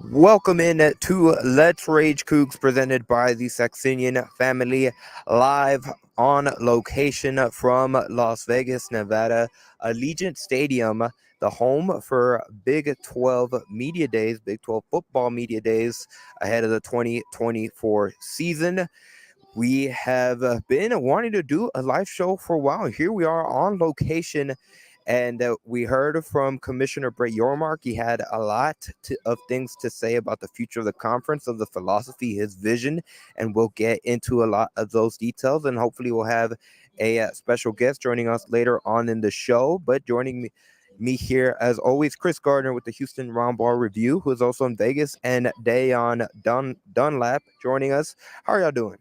Welcome in to Let's Rage Coogs, presented by the Saxenian Family, live on location from Las Vegas, Nevada, Allegiant Stadium, the home for Big 12 Media Days, Big 12 Football Media Days ahead of the 2024 season. We have been wanting to do a live show for a while. Here we are on location, and we heard from Commissioner Brett Yormark. He had a lot of things to say about the future of the conference, of the philosophy, his vision, and we'll get into a lot of those details. And hopefully, we'll have a special guest joining us later on in the show. But joining me here, as always, Kris Gardner with the Houston Round Ball Review, who is also in Vegas, and Dayon Dunlap joining us. How are y'all doing?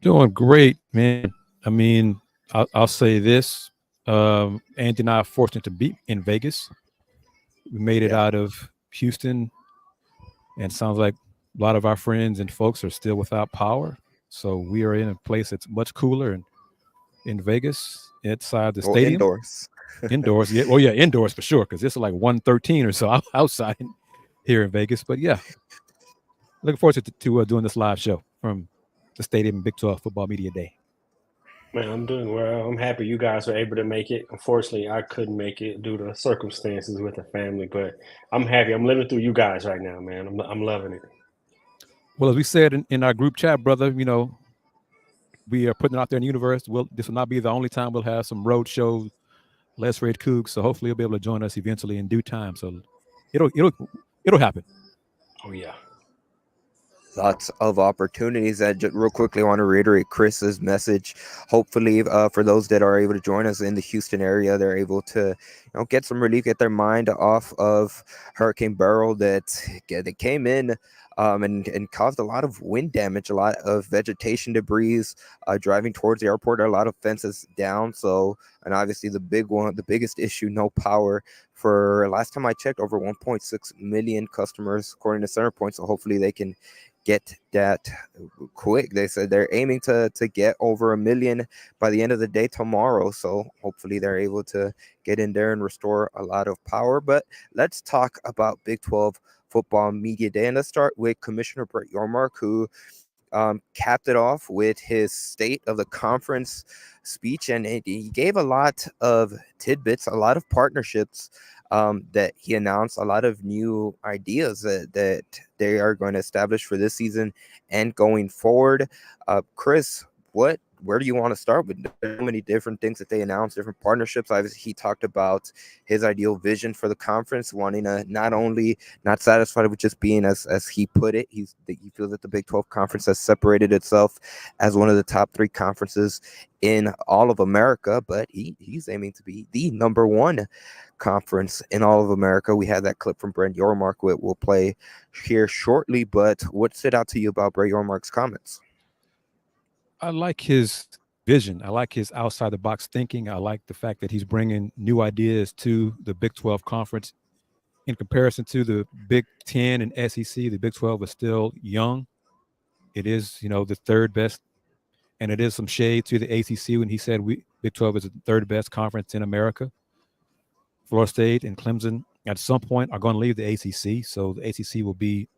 Doing great, man. I mean, I'll say this. Andy and I are fortunate to be in Vegas. We made it Yeah. out of Houston, and it sounds like a lot of our friends and folks are still without power. So we are in a place that's much cooler and in Vegas, inside the Well, stadium, indoors. indoors. Yeah, well, yeah, indoors for sure, because it's like 113 or so outside here in Vegas. But yeah, looking forward to doing this live show from the stadium Big 12 Football Media Day. Man, I'm doing well. I'm happy you guys were able to make it. Unfortunately, I couldn't make it due to circumstances with the family, but I'm happy. I'm living through you guys right now, man. I'm loving it. Well, as we said in our group chat, brother, we are putting it out there in the universe. This will not be the only time we'll have some road shows. Let's Raid Coogs. So hopefully you'll be able to join us eventually in due time. So it'll happen. Oh yeah. Lots of opportunities. And just real quickly, I want to reiterate Chris's message. Hopefully, for those that are able to join us in the Houston area, they're able to, get some relief, get their mind off of Hurricane Beryl that came in. And caused a lot of wind damage, a lot of vegetation debris, driving towards the airport, a lot of fences down. So, and obviously the biggest issue, no power for last time I checked, over 1.6 million customers, according to Centerpoint. So hopefully they can get that quick. They said they're aiming to get over a million by the end of the day tomorrow. So hopefully they're able to get in there and restore a lot of power. But let's talk about Big 12 Football Media Day. And let's start with Commissioner Brett Yormark, who capped it off with his State of the Conference speech. And he gave a lot of tidbits, a lot of partnerships that he announced, a lot of new ideas that they are going to establish for this season and going forward. Kris, where do you want to start with? There's so many different things that they announced, different partnerships. Obviously, he talked about his ideal vision for the conference, wanting to not satisfied with just being, as he put it, he feels that the Big 12 conference has separated itself as one of the top three conferences in all of America, but he's aiming to be the number one conference in all of America. We had that clip from Brett Yormark, we'll play here shortly. But what stood out to you about Brett Yormark's comments? I like his vision. I like his outside the box thinking. I like the fact that he's bringing new ideas to the Big 12 conference. In comparison to the Big 10 and SEC, the Big 12 is still young. It is, the third best, and it is some shade to the ACC when he said Big 12 is the third best conference in America. Florida State and Clemson at some point are going to leave the ACC, so the ACC will be,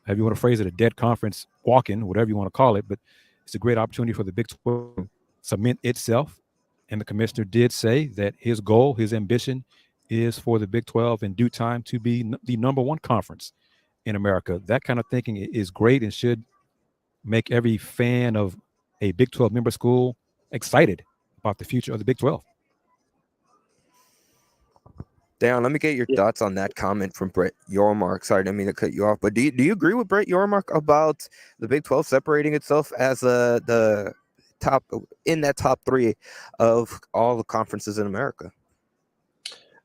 however you want to phrase it, a dead conference walking, whatever you want to call it. But it's a great opportunity for the Big 12 to cement itself. And the commissioner did say that his goal, his ambition, is for the Big 12 in due time to be the number one conference in America. That kind of thinking is great and should make every fan of a Big 12 member school excited about the future of the Big 12. Dan, let me get your Yeah. thoughts on that comment from Brett Yormark. Sorry, I didn't mean to cut you off, but do you agree with Brett Yormark about the Big 12 separating itself as the top in that top three of all the conferences in America?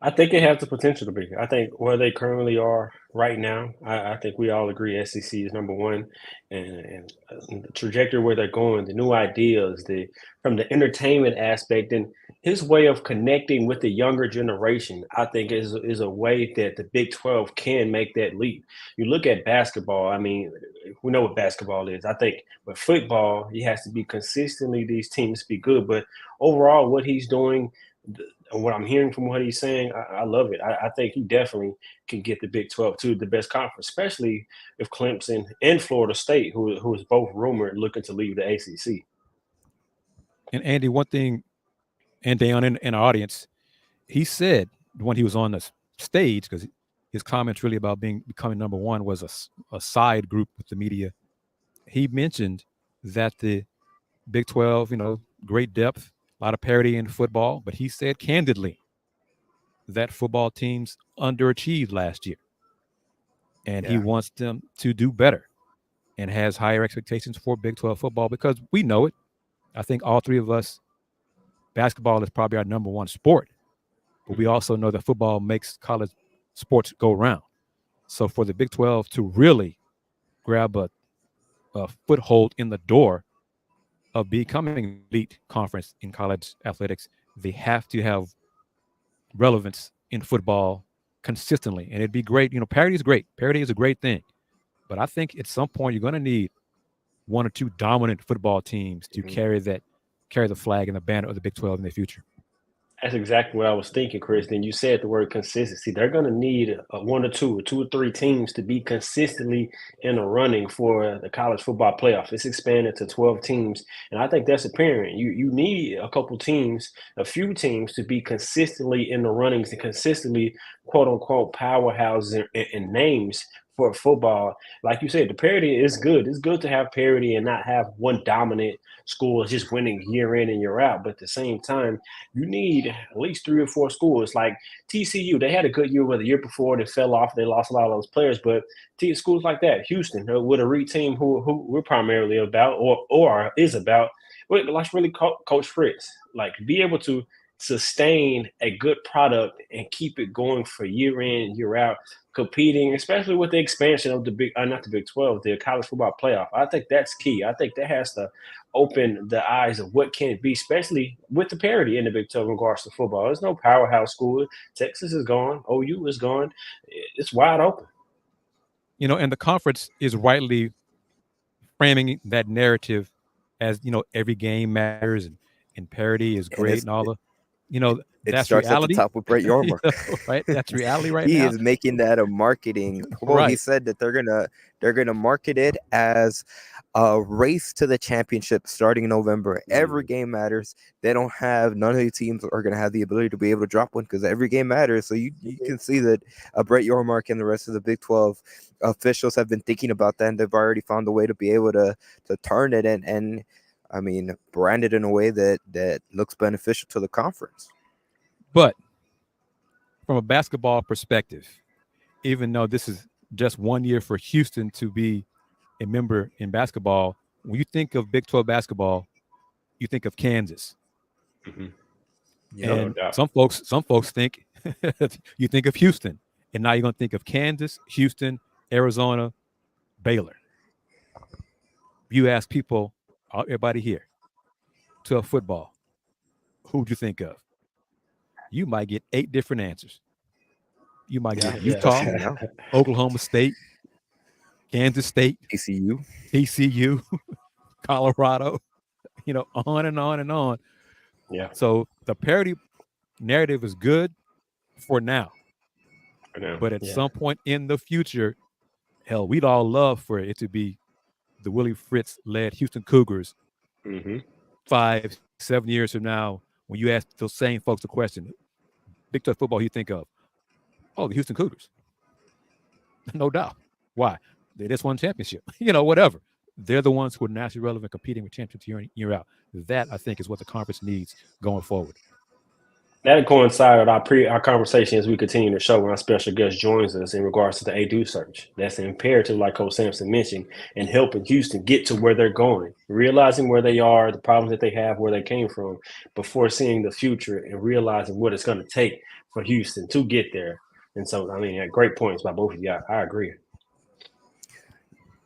I think it has the potential to be. I think where they currently are right now, I think we all agree SEC is number one, and the trajectory where they're going, the new ideas, the from the entertainment aspect, and his way of connecting with the younger generation, I think is a way that the Big 12 can make that leap. You look at basketball. I mean, we know what basketball is. I think with football, he has to be consistently these teams be good, but overall, what he's doing and what I'm hearing from what he's saying, I love it. I think he definitely can get the Big 12 to the best conference, especially if Clemson and Florida State, who is both rumored looking to leave the ACC. And Andy, one thing, and Dayon in our audience, he said when he was on the stage, because his comments really about becoming number one was a side group with the media. He mentioned that the Big 12, great depth, a lot of parity in football, but he said candidly that football teams underachieved last year. And he wants them to do better and has higher expectations for Big 12 football because we know it. I think all three of us, basketball is probably our number one sport, but we also know that football makes college sports go round. So for the Big 12 to really grab a foothold in the door of becoming an elite conference in college athletics, they have to have relevance in football consistently. And it'd be great. Parity is great. Parity is a great thing. But I think at some point you're going to need one or two dominant football teams to carry the flag and the banner of the Big 12 in the future. That's exactly what I was thinking, Chris. Then you said the word consistency. They're going to need one or two or three teams to be consistently in the running for the college football playoff. It's expanded to 12 teams, and I think that's apparent. You need a few teams to be consistently in the runnings and consistently, quote unquote, powerhouses and names for football. Like you said, the parity is good. It's good to have parity and not have one dominant school just winning year in and year out. But at the same time, you need at least 3 or 4 schools. Like TCU, they had a good year, where the year before they fell off. They lost a lot of those players. But schools like that, Houston, with a REIT team who we're primarily about or is about, let's really coach Fritz. Like, be able to sustain a good product and keep it going for year in, year out, competing, especially with the expansion of not the Big 12, the college football playoff. I think that's key. I think that has to open the eyes of what can be, especially with the parity in the Big 12 in regards to football. There's no powerhouse school. Texas is gone. OU is gone. It's wide open. And the conference is rightly framing that narrative as, every game matters and parity is great and all the, it that's starts reality. At the top with Brett Yormark. Right? That's reality right he now. Is making that a marketing. Well, right. He said that they're gonna market it as a race to the championship starting in November. Every game matters. None of the teams are gonna have the ability to be able to drop one because every game matters. So you can see that Brett Yormark and the rest of the Big 12 officials have been thinking about that, and they've already found a way to be able to turn it and I mean, brand it in a way that looks beneficial to the conference. But from a basketball perspective, even though this is just 1 year for Houston to be a member in basketball, when you think of Big 12 basketball, you think of Kansas. Mm-hmm. And some folks think you think of Houston, and now you're going to think of Kansas, Houston, Arizona, Baylor. You ask people, everybody here, to football, who'd you think of? You might get 8 different answers. You might get Utah, Oklahoma State, Kansas State, TCU, Colorado, on and on and on. Yeah. So the parity narrative is good for now. But at some point in the future, hell, we'd all love for it to be the Willie Fritz-led Houston Cougars 5-7 years from now. When you ask those same folks the question, Big 12 football, you think of, the Houston Cougars. No doubt. Why? They just won championship. Whatever. They're the ones who are nationally relevant, competing with championships year in, year out. That, I think, is what the conference needs going forward. That'll coincide with our conversation as we continue the show when our special guest joins us in regards to the ADU search. That's imperative, like Coach Sampson mentioned, in helping Houston get to where they're going, realizing where they are, the problems that they have, where they came from, before seeing the future and realizing what it's going to take for Houston to get there. And so, great points by both of you. I agree.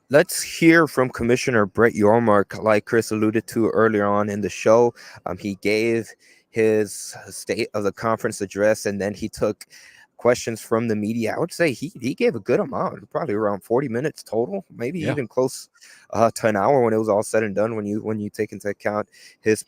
Let's hear from Commissioner Brett Yormark. Like Kris alluded to earlier on in the show, he gave his state of the conference address, and then he took questions from the media. I would say he gave a good amount, probably around 40 minutes total, maybe even close to an hour when it was all said and done. When you take into account his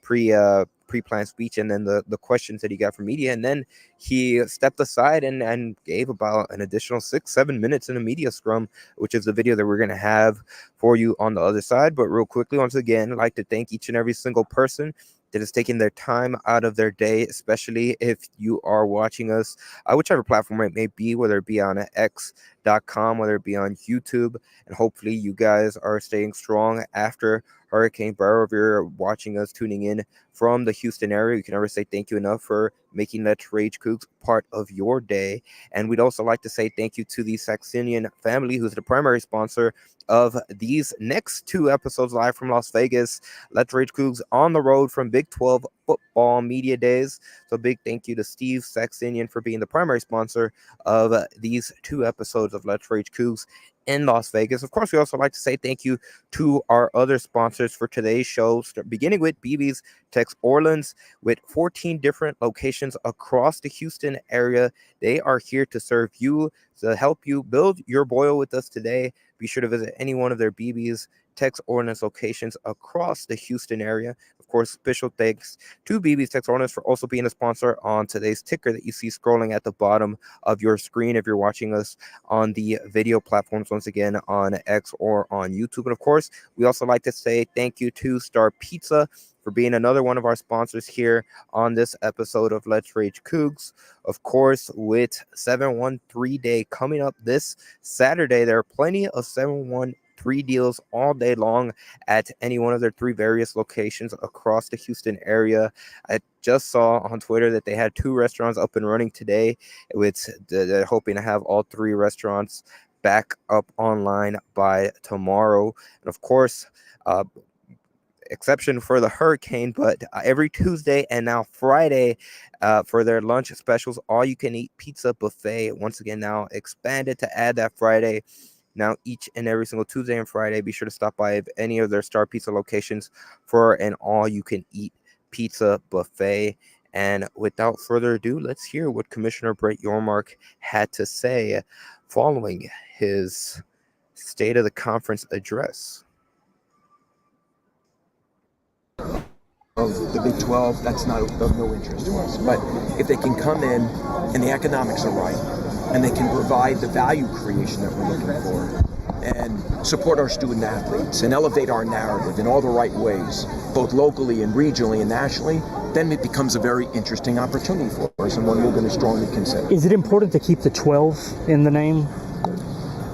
pre-planned speech and then the questions that he got from media. And then he stepped aside and gave about an additional 6-7 minutes in a media scrum, which is the video that we're going to have for you on the other side. But real quickly, once again, I'd like to thank each and every single person that is taking their time out of their day, especially if you are watching us, whichever platform it may be, whether it be on X.com, whether it be on YouTube, and hopefully you guys are staying strong after Hurricane Beryl. If you're watching us, tuning in from the Houston area, you can never say thank you enough for making Let's Rage Coogs part of your day. And we'd also like to say thank you to the Saxenian Family, who's the primary sponsor of these next 2 episodes live from Las Vegas. Let's Rage Coogs on the road from Big 12 football media days. So big thank you to Steve Saxenian for being the primary sponsor of these 2 episodes of Let's Rage Coogs in Las Vegas. Of course, we also like to say thank you to our other sponsors for today's show, beginning with BB's Tex Orleans, with 14 different locations across the Houston area. They are here to serve you, to help you build your boil with us today. Be sure to visit any one of their BB's Tex Orleans locations across the Houston area. Of course, special thanks to BB's Tex Orleans for also being a sponsor on today's ticker that you see scrolling at the bottom of your screen if you're watching us on the video platforms, once again on X or on YouTube. And of course, we also like to say thank you to Star Pizza for being another one of our sponsors here on this episode of Let's Rage Coogs. Of course, with 713 Day coming up this Saturday, there are plenty of 713 deals all day long at any one of their 3 various locations across the Houston area. I just saw on Twitter that they had 2 restaurants up and running today. They're hoping to have all 3 restaurants back up online by tomorrow. And of course, exception for the hurricane, but every Tuesday and now Friday for their lunch specials, all you can eat pizza buffet. Once again, now expanded to add that Friday. Now each and every single Tuesday and Friday, be sure to stop by any of their Star Pizza locations for an all you can eat pizza buffet. And without further ado, let's hear what Commissioner Brett Yormark had to say following his State of the Conference address. Of the Big 12, that's not of no interest to us. But if they can come in and the economics are right, and they can provide the value creation that we're looking for, and support our student athletes, and elevate our narrative in all the right ways, both locally and regionally and nationally, then it becomes a very interesting opportunity for us, and one we're going to strongly consider. Is it important to keep the 12 in the name?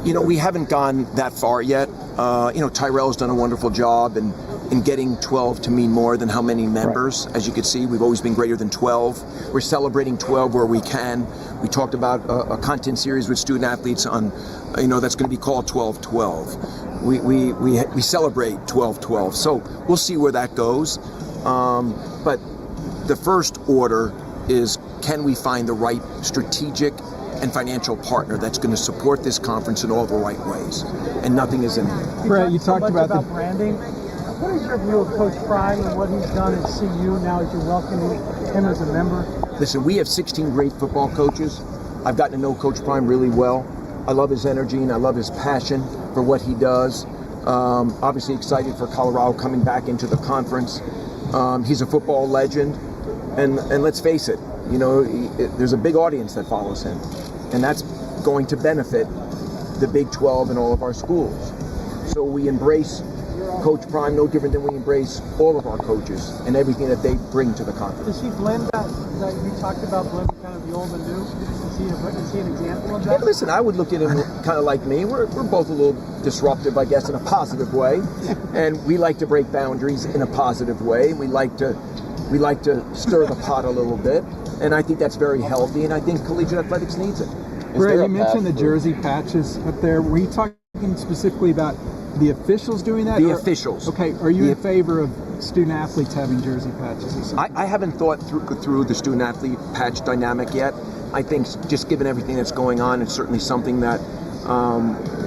You know, we haven't gone that far yet. Tyrell's done a wonderful job in getting 12 to mean more than how many members. Right. As you can see, we've always been greater than 12. We're celebrating 12 where we can. We talked about a content series with student athletes on, that's going to be called 12-12. We celebrate 12-12. So we'll see where that goes. But the first order is, can we find the right strategic and financial partner that's going to support this conference in all the right ways? And nothing is in there. Brett, you talked about branding. What is your view of Coach Prime and what he's done at CU now as you're welcoming him as a member? Listen, we have 16 great football coaches. I've gotten to know Coach Prime really well. I love his energy and I love his passion for what he does. Obviously excited for Colorado coming back into the conference. He's a football legend. And let's face it, there's a big audience that follows him. And that's going to benefit the Big 12 and all of our schools. So we embrace Coach Prime no different than we embrace all of our coaches and everything that they bring to the conference. Does he blend that you talked about, blending kind of the old and new? Is he an example of that? Yeah, listen, I would look at him kind of like me. We're both a little disruptive, I guess, in a positive way. And we like to break boundaries in a positive way. We like to stir the pot a little bit. And I think that's very healthy, and I think collegiate athletics needs it. Brett, you mentioned the jersey patches up there. Were you talking specifically about the officials doing that? The officials. Okay, are you in favor of student athletes having jersey patches or something? I haven't thought through the student athlete patch dynamic yet. I think just given everything that's going on, it's certainly something that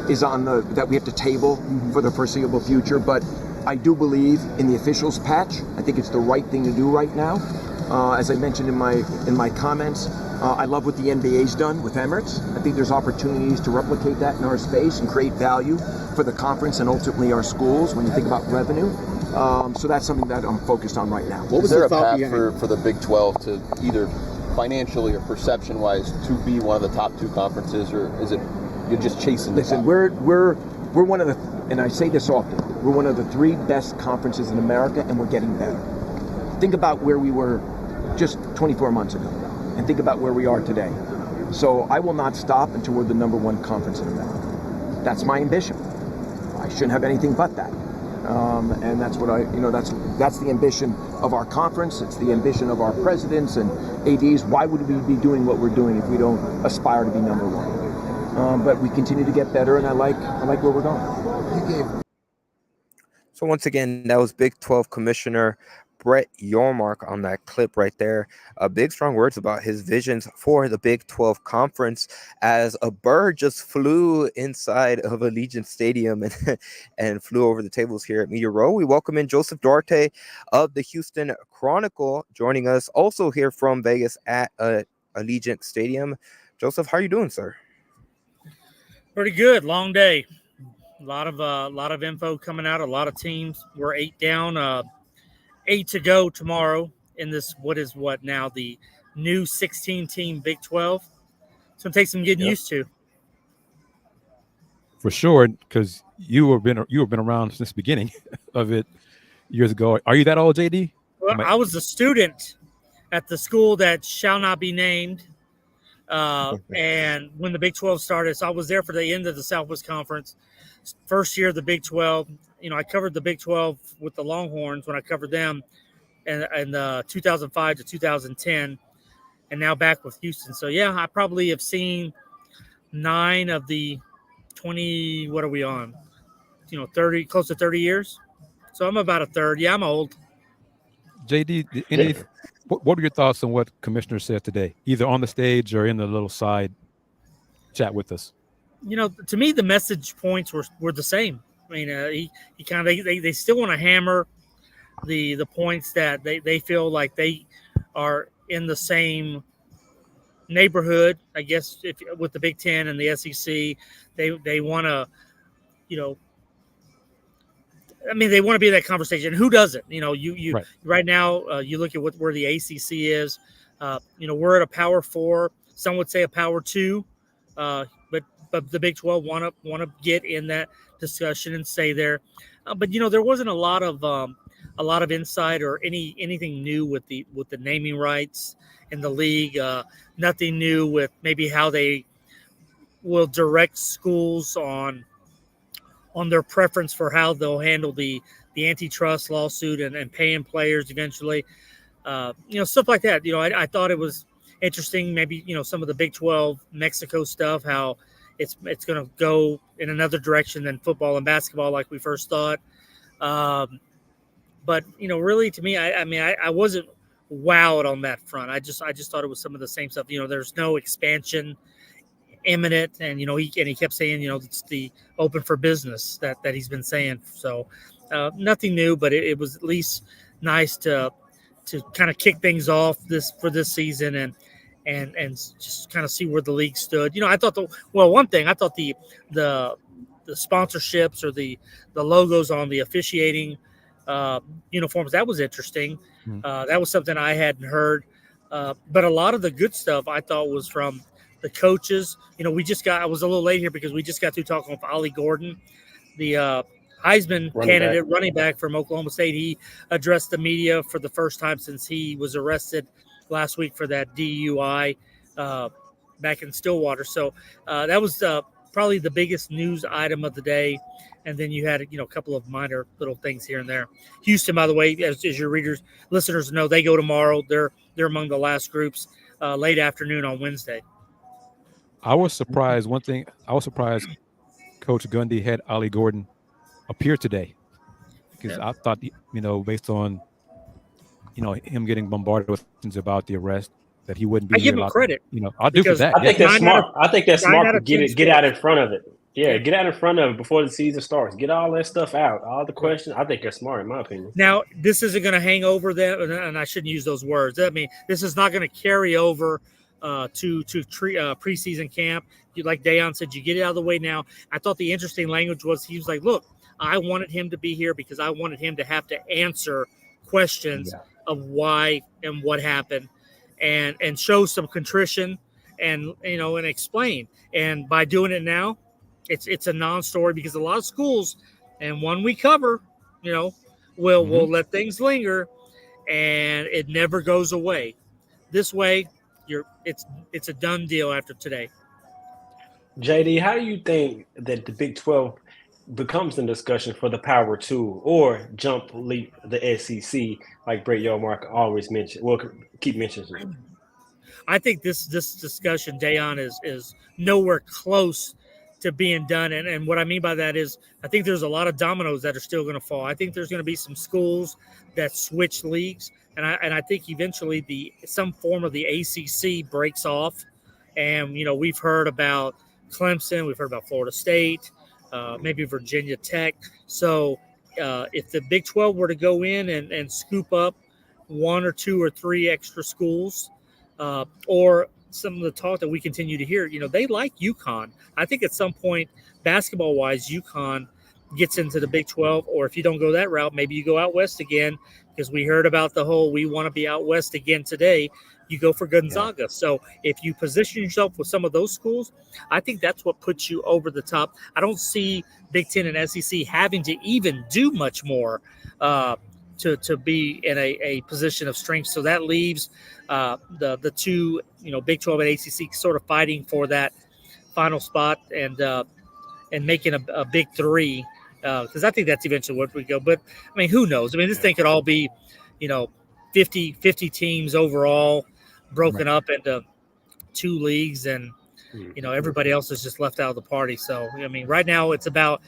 is that we have to table for the foreseeable future. But I do believe in the officials patch. I think it's the right thing to do right now. As I mentioned in my comments, I love what the NBA's done with Emirates. I think there's opportunities to replicate that in our space and create value for the conference and ultimately our schools when you think about revenue. So that's something that I'm focused on right now. What was there a path for the Big 12 to either financially or perception-wise to be one of the top two conferences, or is it you're just chasing the Listen, top? we're one of the, and I say this often, we're one of the 3 best conferences in America, and we're getting better. Think about where we were just 24 months ago, and think about where we are today. So I will not stop until we're the #1 conference in America. That's my ambition. I shouldn't have anything but that. And that's what that's the ambition of our conference. It's the ambition of our presidents and ADs. Why would we be doing what we're doing if we don't aspire to be #1? But we continue to get better, and I like where we're going. So once again, that was Big 12 Commissioner Brett Yormark on that clip right there. Big strong words about his visions for the Big 12 Conference, as a bird just flew inside of Allegiant Stadium and flew over the tables here at Media Row. We welcome in Joseph Duarte of the Houston Chronicle, joining us also here from Vegas at Allegiant Stadium. Joseph, how are you doing, sir? Pretty good. Long day. A lot of info coming out. A lot of teams. We're 8 down. 8 to go tomorrow in this, what now, the new 16-team Big 12. It's going to take some getting used to. For sure, because you have been around since the beginning of it years ago. Are you that old, JD? Well, I was a student at the school that shall not be named. And when the Big 12 started, so I was there for the end of the Southwest Conference. First year of the Big 12, I covered the Big 12 with the Longhorns when I covered them in 2005 to 2010, and now back with Houston. So, yeah, I probably have seen 9 of the 20, what are we on? 30, close to 30 years. So I'm about a third. Yeah, I'm old. JD, what are your thoughts on what Commissioner said today, either on the stage or in the little side chat with us? To me, the message points were the same. I mean, he kind of they still want to hammer the points that they feel like they are in the same neighborhood. I guess if with the Big Ten and the SEC, they want to, they want to be in that conversation. Who doesn't? You right. Right now, you look at where the ACC is. We're at a Power 4. Some would say a Power 2, but the Big 12 want to get in that discussion and stay there. But there wasn't a lot of insight or anything new with the naming rights in the league. Nothing new with maybe how they will direct schools on their preference for how they'll handle the antitrust lawsuit and paying players eventually. Stuff like that. I thought it was interesting. Maybe some of the Big 12 Mexico stuff, how it's going to go in another direction than football and basketball like we first thought. But really, to me, I wasn't wowed on that front. I just thought it was some of the same stuff. There's no expansion imminent, and he kept saying it's the open for business that he's been saying. So nothing new, but it was at least nice to kind of kick things off for this season and just kind of see where the league stood. I thought one thing I thought the sponsorships or the logos on the officiating uniforms, that was interesting. That was something I hadn't heard. But a lot of the good stuff I thought was from the coaches. I was a little late here because we just got through talking with Ollie Gordon, the Heisman running back from Oklahoma State. He addressed the media for the first time since he was arrested last week for that DUI back in Stillwater. So that was probably the biggest news item of the day. And then you had, a couple of minor little things here and there. Houston, by the way, as your listeners know, they go tomorrow. They're among the last groups late afternoon on Wednesday. I was surprised. One thing, I was surprised Coach Gundy had Ollie Gordon appear today, because I thought, based on, him getting bombarded with questions about the arrest, that he wouldn't be. I give him credit. I'll do for that. I think that's smart. I think that's smart to get out in front of it. Yeah, get out in front of it before the season starts. Get all that stuff out, all the questions. I think that's smart, in my opinion. Now, this isn't going to hang over them, and I shouldn't use those words. I mean, this is not going to carry over to preseason camp. Like Dayon said, you get it out of the way now. I thought the interesting language was he was like, look, I wanted him to be here because I wanted him to have to answer questions of why and what happened, and show some contrition and and explain. And by doing it now, it's a non-story, because a lot of schools, and one we cover, will let things linger, and it never goes away. This way, it's a done deal after today. JD, how do you think that the Big 12 becomes the discussion for the Power Two or jump leap the SEC, like Brett Yormark always mentioned? Well, keep mentioning. I think this discussion, Dayon, is nowhere close to being done. And what I mean by that is I think there's a lot of dominoes that are still going to fall. I think there's going to be some schools that switch leagues. And I think eventually some form of the ACC breaks off. And, we've heard about Clemson, we've heard about Florida State, maybe Virginia Tech. So if the Big 12 were to go in and scoop up one or two or three extra schools, or some of the talk that we continue to hear, they like UConn. I think at some point, basketball-wise, UConn gets into the Big 12, or if you don't go that route, maybe you go out west again, because we heard about the whole we want to be out west again today. You go for Gonzaga. Yeah. So if you position yourself with some of those schools, I think that's what puts you over the top. I don't see Big Ten and SEC having to even do much more to be in a position of strength. So that leaves the two, Big 12 and ACC sort of fighting for that final spot and making a Big Three, because I think that's eventually what we go. But, I mean, who knows? I mean, this thing could all be, 50 teams overall broken up into two leagues, and, everybody else is just left out of the party. So, I mean, right now it's about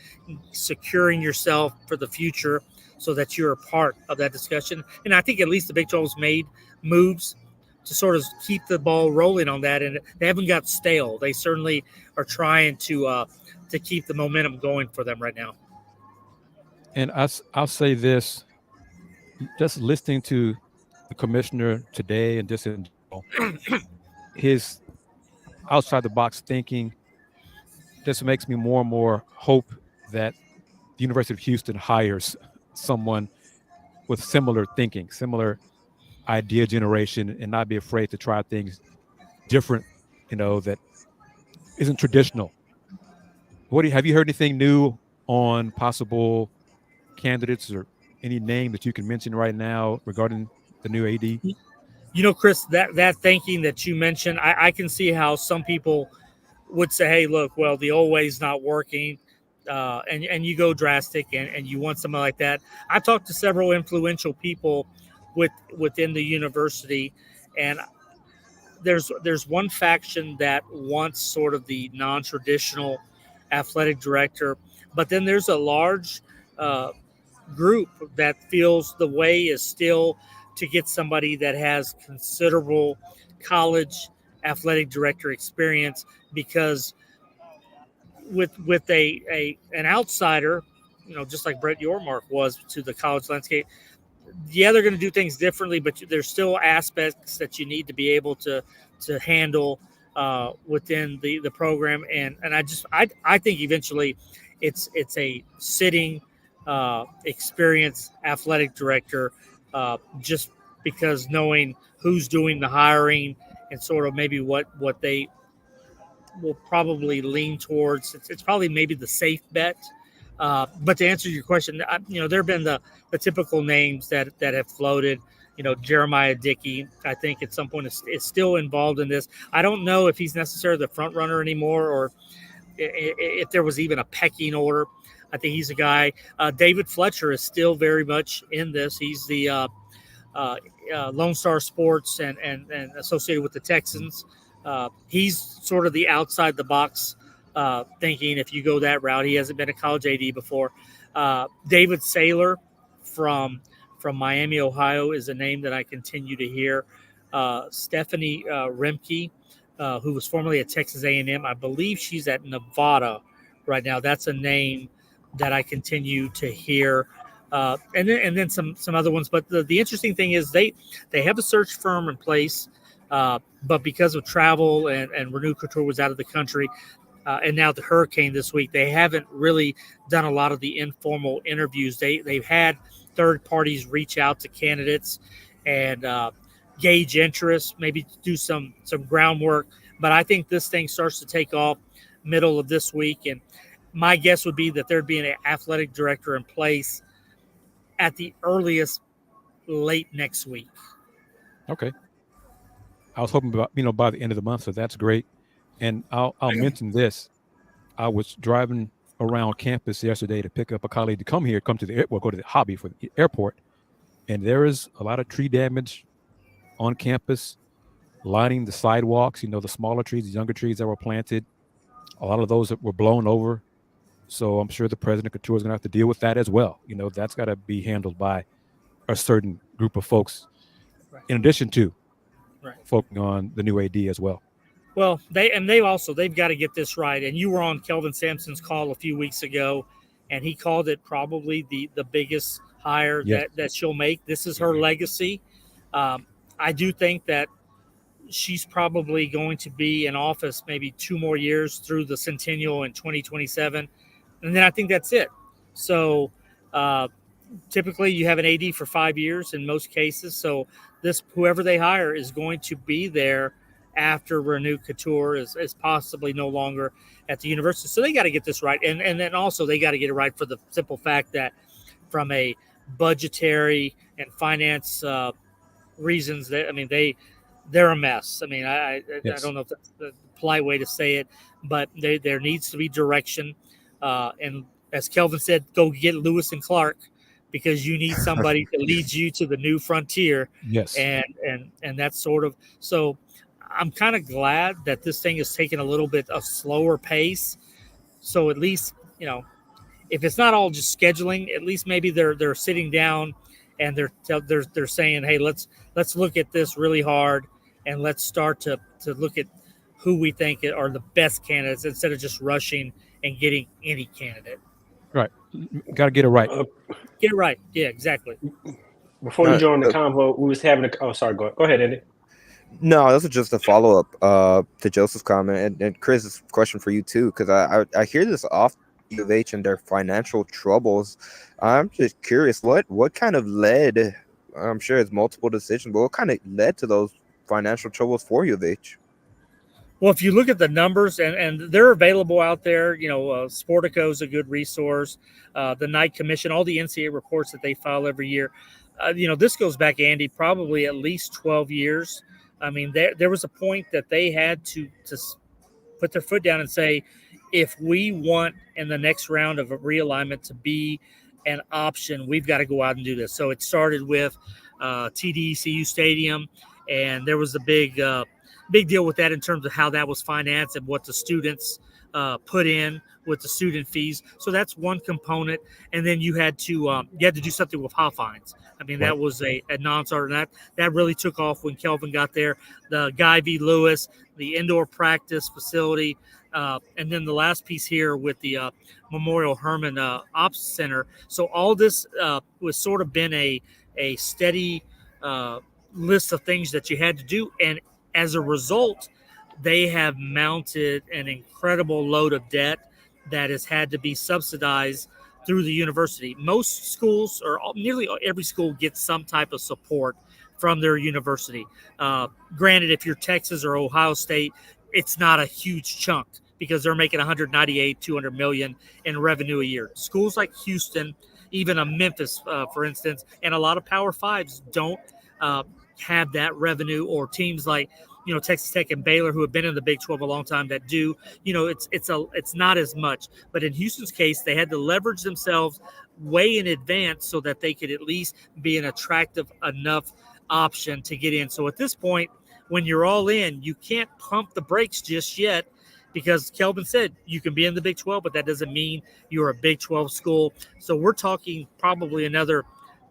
securing yourself for the future so that you're a part of that discussion. And I think at least the Big 12's made moves to sort of keep the ball rolling on that, and they haven't got stale. They certainly are trying to keep the momentum going for them right now. And I'll say this, just listening to the commissioner today and just in general, his outside the box thinking just makes me more and more hope that the University of Houston hires someone with similar thinking, similar idea generation, and not be afraid to try things different, that isn't traditional. Have you heard anything new on possible candidates or any name that you can mention right now regarding the new AD? Kris, that thinking that you mentioned, I can see how some people would say, hey, look, well, the old way's not working, and you go drastic and you want something like that. I've talked to several influential people within the university, and there's one faction that wants sort of the non-traditional athletic director, but then there's a large group that feels the way is still to get somebody that has considerable college athletic director experience, because with an outsider, just like Brett Yormark was to the college landscape, they're going to do things differently, but there's still aspects that you need to be able to handle within the program. And I think eventually it's a sitting experienced athletic director, just because knowing who's doing the hiring and sort of maybe what they will probably lean towards. It's probably maybe the safe bet. But to answer your question, there have been the typical names that have floated. Jeremiah Dickey, I think at some point is still involved in this. I don't know if he's necessarily the front runner anymore, or if there was even a pecking order. I think he's a guy. David Fletcher is still very much in this. He's the Lone Star Sports and associated with the Texans. He's sort of the outside the box thinking, if you go that route. He hasn't been a college AD before. David Saylor from Miami, Ohio, is a name that I continue to hear. Stephanie Remke, who was formerly at Texas A&M. I believe she's at Nevada right now. That's a name that I continue to hear. And then some other ones. But the interesting thing is they have a search firm in place, but because of travel and Renew Couture was out of the country, and now the hurricane this week, they haven't really done a lot of the informal interviews. They've had third parties reach out to candidates and gauge interest, maybe do some groundwork. But I think this thing starts to take off middle of this week, and my guess would be that there'd be an athletic director in place at the earliest late next week. Okay. I was hoping by the end of the month, so that's great. And I'll mention this. I was driving around campus yesterday to pick up a colleague to come to the airport, go to the hobby for the airport, and there is a lot of tree damage on campus, lining the sidewalks. The smaller trees, the younger trees that were planted. A lot of those that were blown over. So I'm sure the president couture is going to have to deal with that as well. That's got to be handled by a certain group of folks, Right. in addition to Right. focusing on the new AD as well. Well, they've got to get this right. And you were on Kelvin Sampson's call a few weeks ago, and he called it probably the biggest hire that she'll make. This is her legacy. I do think that she's probably going to be in office maybe 2 more years through the centennial in 2027. And then I think that's it. So typically you have an AD for 5 years in most cases. So whoever they hire is going to be there after Renew Couture is possibly no longer at the university. So they got to get this right. And then also they got to get it right for the simple fact that from a budgetary and finance reasons, they're a mess. I don't know if that's the polite way to say it, but there needs to be direction. And as Kelvin said, go get Lewis and Clark, because you need somebody to lead you to the new frontier. Yes. And that's sort of, so I'm kind of glad that this thing is taking a little bit of slower pace. So at least, if it's not all just scheduling, at least maybe they're sitting down and they're saying, hey, let's look at this really hard, and let's start to look at who we think are the best candidates instead of just rushing and getting any candidate. Right. Got to get it right. Get it right. Yeah, exactly. Before you join the convo, we was having sorry, go ahead, Andy. No, this is just a follow-up to Joseph's comment. And Chris, question for you too, because I hear this off U of H and their financial troubles. I'm just curious, what kind of led, I'm sure it's multiple decisions, but what kind of led to those financial troubles for U of H? Well, if you look at the numbers, and they're available out there, Sportico is a good resource. The Knight Commission, all the NCAA reports that they file every year. This goes back, Andy, probably at least 12 years. There was a point that they had to put their foot down and say, if we want in the next round of a realignment to be an option, we've got to go out and do this. So it started with TDECU Stadium, and there was a big deal with that in terms of how that was financed and what the students put in with the student fees. So that's one component. And then you had to do something with Hofheinz. That was a non-starter. And that really took off when Kelvin got there. The Guy V. Lewis, the indoor practice facility, and then the last piece here with the Memorial Hermann Ops Center. So all this was sort of been a steady list of things that you had to do. And as a result, they have mounted an incredible load of debt that has had to be subsidized through the university. Most schools, or nearly every school, gets some type of support from their university. Granted, if you're Texas or Ohio State, it's not a huge chunk because they're making 198, 200 million in revenue a year. Schools like Houston, even a Memphis, for instance, and a lot of Power Fives don't have that revenue, or teams like Texas Tech and Baylor, who have been in the Big 12 a long time, that do. It's not as much. But in Houston's case, they had to leverage themselves way in advance so that they could at least be an attractive enough option to get in. So at this point, when you're all in, you can't pump the brakes just yet, because Kelvin said you can be in the Big 12, but that doesn't mean you're a Big 12 school. So we're talking probably another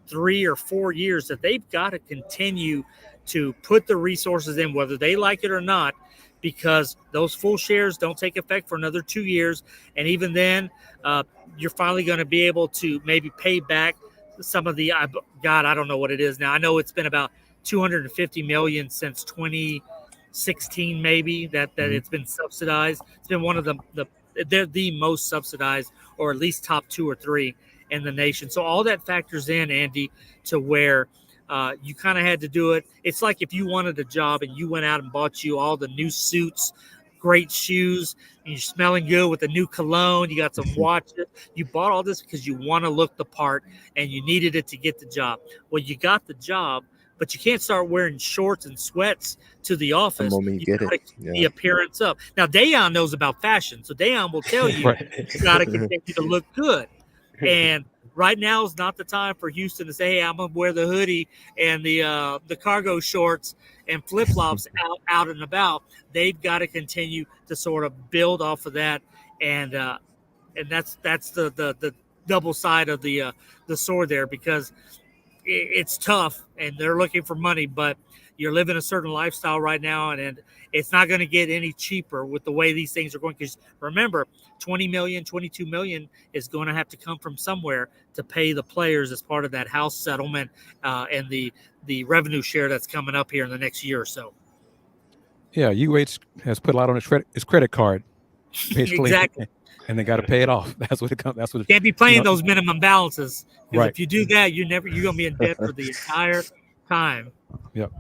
3 or 4 years that they've got to continue to put the resources in, whether they like it or not, because those full shares don't take effect for another 2 years. And even then, you're finally going to be able to maybe pay back some of the, I don't know what it is now. I know it's been about $250 million since 16 maybe that it's been subsidized. It's been one of they're the most subsidized, or at least top 2 or 3 in the nation. So all that factors in, Andy, to where you kind of had to do it. It's like if you wanted a job and you went out and bought you all the new suits, great shoes, and you're smelling good with a new cologne, you got some watches. You bought all this because you want to look the part and you needed it to get the job. Well, you got the job, but you can't start wearing shorts and sweats to the office. The moment you get gotta it. keep Yeah. the appearance up. Now, Dayon knows about fashion, so Dayon will tell you you got to continue to look good. And right now is not the time for Houston to say, hey, I'm going to wear the hoodie and the cargo shorts and flip-flops out and about. They've got to continue to sort of build off of that. And that's the double side of the sword there, because it's tough and they're looking for money, but you're living a certain lifestyle right now, and it's not going to get any cheaper with the way these things are going. Because remember, 20 million, 22 million is going to have to come from somewhere to pay the players as part of that house settlement and the revenue share that's coming up here in the next year or so. Yeah, UH has put a lot on his credit card, basically. Exactly. And they got to pay it off. That's what it comes. That's what Can't be playing those minimum balances, because right. if you do that, you're going to be in debt for the entire time. Yep.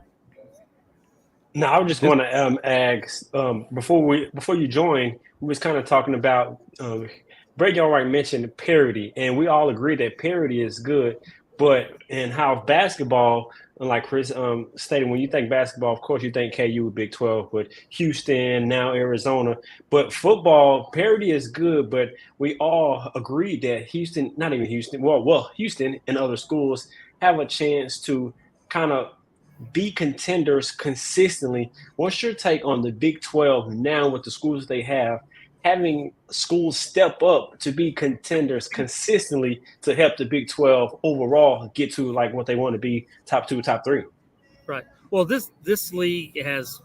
No, I was just going to ask before you joined, we was kind of talking about Brett Yormark mentioned parity, and we all agree that parity is good, but in how basketball, like Kris stated, when you think basketball, of course you think KU with Big 12, but Houston, now Arizona, but football parity is good, but we all agree that Houston and other schools have a chance to kind of be contenders consistently. What's your take on the Big 12 now with the schools they have, having schools step up to be contenders consistently to help the Big 12 overall get to like what they want to be, top 2, top 3? Right. Well, this league has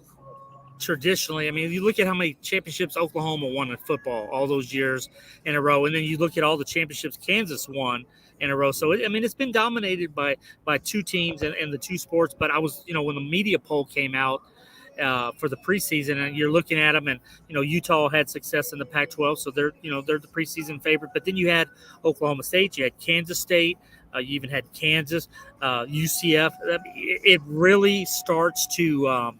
traditionally, I mean, you look at how many championships Oklahoma won in football all those years in a row, and then you look at all the championships Kansas won in a row. So, it's been dominated by 2 teams and the 2 sports. But I was, when the media poll came out for the preseason, and you're looking at them, and, Utah had success in the Pac-12, so they're the preseason favorite. But then you had Oklahoma State, you had Kansas State, you even had Kansas, UCF. It really starts to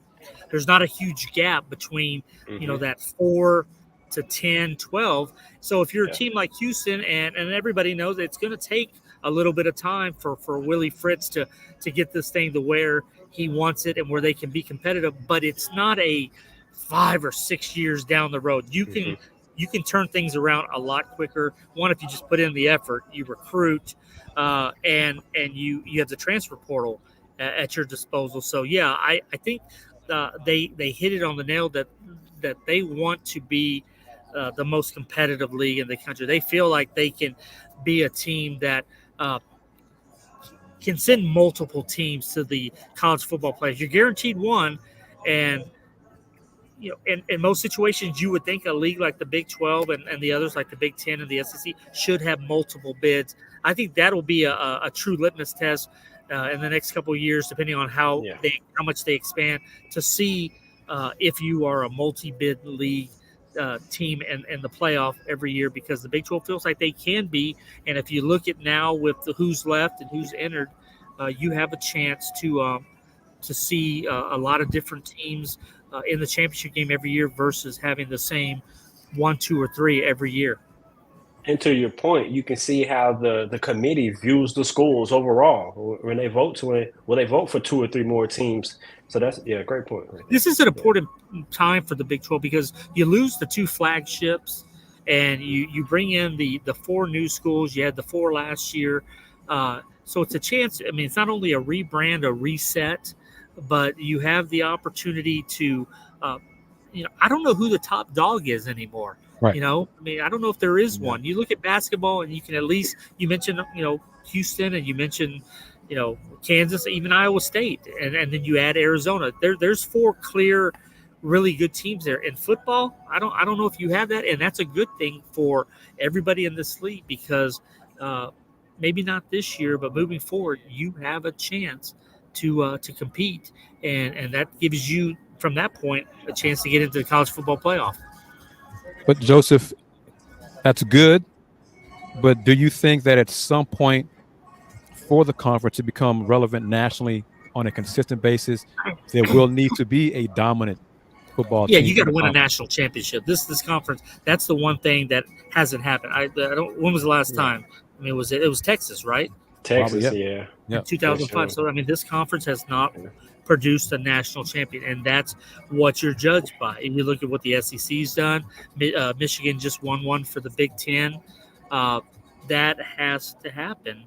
there's not a huge gap between, that 4 to 10, 12. So if you're a team like Houston, and everybody knows it's going to take a little bit of time for Willie Fritz to get this thing to where he wants it and where they can be competitive, but it's not a 5 or 6 years down the road. You can turn things around a lot quicker. One, if you just put in the effort, you recruit, and you have the transfer portal at your disposal. So yeah, I think they hit it on the nail that they want to be the most competitive league in the country. They feel like they can be a team that can send multiple teams to the college football playoffs. You're guaranteed one, and in most situations, you would think a league like the Big 12 and the others like the Big 10 and the SEC should have multiple bids. I think that'll be a true litmus test in the next couple of years, depending on how much they expand, to see if you are a multi-bid league team in the playoff every year, because the Big 12 feels like they can be. And if you look at now with who's left and who's entered, you have a chance to see a lot of different teams in the championship game every year versus having the same 1, 2, or 3 every year. And to your point, you can see how the committee views the schools overall when they vote they vote for 2 or 3 more teams. So that's a great point. Right, this is an important time for the Big 12, because you lose the 2 flagships and you bring in the 4 new schools. You had the 4 last year. So it's a chance. I mean, it's not only a rebrand, a reset, but you have the opportunity to, I don't know who the top dog is anymore. Right. I mean, I don't know if there is one. You look at basketball and you can at least, you mentioned, Houston, and you mentioned, Kansas, even Iowa State, and then you add Arizona. There's 4 clear, really good teams there. In football, I don't know if you have that, and that's a good thing for everybody in this league, because maybe not this year, but moving forward, you have a chance to compete, and that gives you from that point, a chance to get into the college football playoff. But Joseph, that's good. But do you think that at some point for the conference to become relevant nationally on a consistent basis, there will need to be a dominant football Yeah, team? you got to win a national championship. This conference, that's the one thing that hasn't happened. I don't. When was the last time? I mean, it was Texas, right? Texas, Probably, yeah. Yeah. 2005. So I mean, this conference has not produced a national champion, and that's what you're judged by. If you look at what the SEC's done, Michigan just won one for the Big Ten. That has to happen.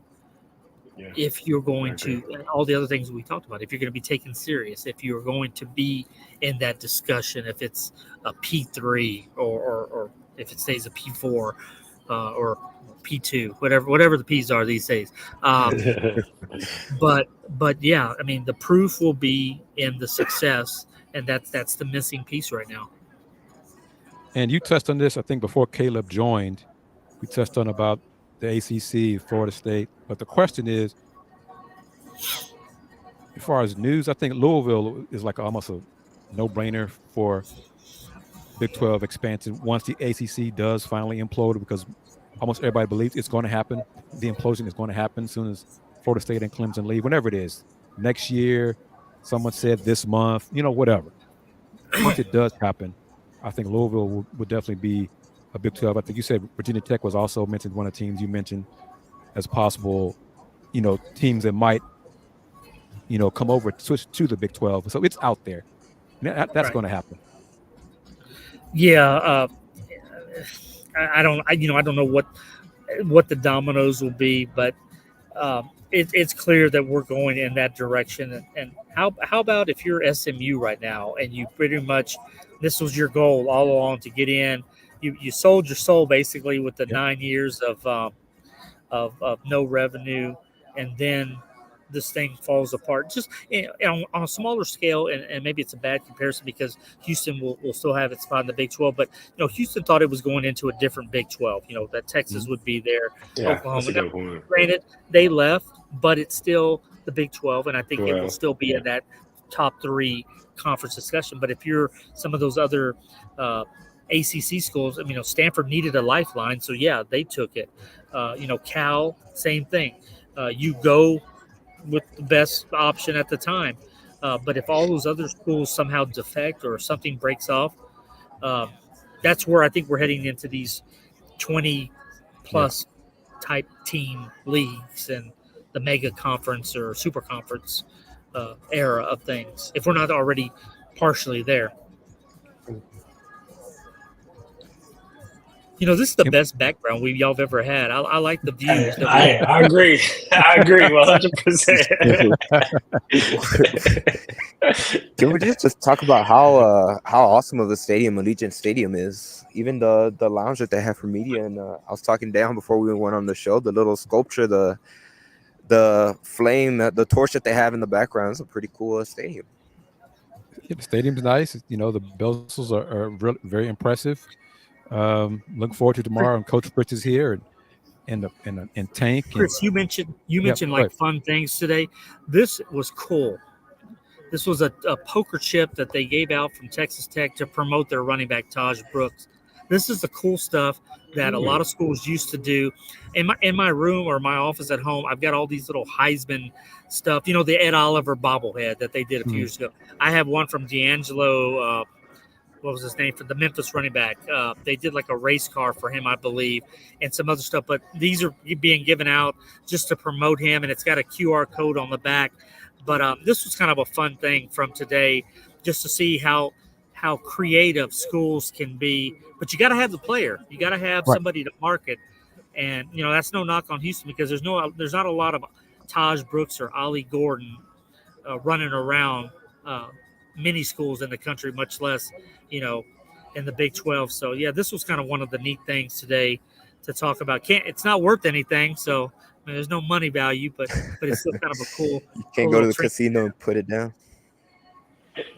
Yeah. If you're going to, all the other things we talked about, if you're going to be taken serious, if you're going to be in that discussion, if it's a P3 or if it stays a P4 or P2, whatever the P's are these days. But yeah, I mean, the proof will be in the success, and that's the missing piece right now. And you touched on this, I think, before Caleb joined. We touched on about the ACC, Florida State. But the question is, as far as news, I think Louisville is like almost a no-brainer for Big 12 expansion once the ACC does finally implode, because almost everybody believes it's going to happen. The implosion is going to happen as soon as Florida State and Clemson leave, whenever it is. Next year, someone said this month, whatever. Once it does happen, I think Louisville would definitely be a Big 12. I think you said Virginia Tech was also mentioned, one of the teams you mentioned as possible, teams that might, come over, switch to the Big 12. So it's out there. That's right. Going to happen. Yeah. I don't know what the dominoes will be, but it's clear that we're going in that direction. And how about if you're SMU right now and you pretty much, this was your goal all along to get in, you sold your soul basically with the 9 years of no revenue, and then this thing falls apart just on a smaller scale, and maybe it's a bad comparison because Houston will still have its spot in the Big 12, but Houston thought it was going into a different Big 12, that Texas would be there, Oklahoma. Now, granted, they left, but it's still the Big 12, and I think it will still be in that top 3 conference discussion. But if you're some of those other ACC schools, Stanford needed a lifeline, so yeah, they took it. Cal, same thing. You go with the best option at the time. But if all those other schools somehow defect or something breaks off, that's where I think we're heading into these 20-plus type team leagues and the mega conference or super conference era of things, if we're not already partially there. This is the best background y'all have ever had. I like the views. I agree. I agree 100%. Can we just talk about how awesome of the stadium, Allegiant Stadium, is? Even the lounge that they have for media. And I was talking down before we went on the show. The little sculpture, the flame, the torch that they have in the background is a pretty cool stadium. Yeah, the stadium's nice. The bells are very impressive. Look forward to tomorrow, and Coach Fritz is here, and Tank. Kris, you mentioned like fun things today. This was cool. This was a poker chip that they gave out from Texas Tech to promote their running back Taj Brooks. This is the cool stuff that a lot of schools used to do. In my room or my office at home, I've got all these little Heisman stuff. The Ed Oliver bobblehead that they did a few years ago. I have one from D'Angelo. What was his name, for the Memphis running back? They did like a race car for him, I believe, and some other stuff. But these are being given out just to promote him, and it's got a QR code on the back. But this was kind of a fun thing from today, just to see how creative schools can be. But you got to have the player. You got to have somebody to market. And that's no knock on Houston, because there's not a lot of Taj Brooks or Ollie Gordon running around many schools in the country, much less, in the Big 12. So, yeah, this was kind of one of the neat things today to talk about. It's not worth anything, so there's no money value, but it's still kind of a cool. You can't go to the casino and put it down.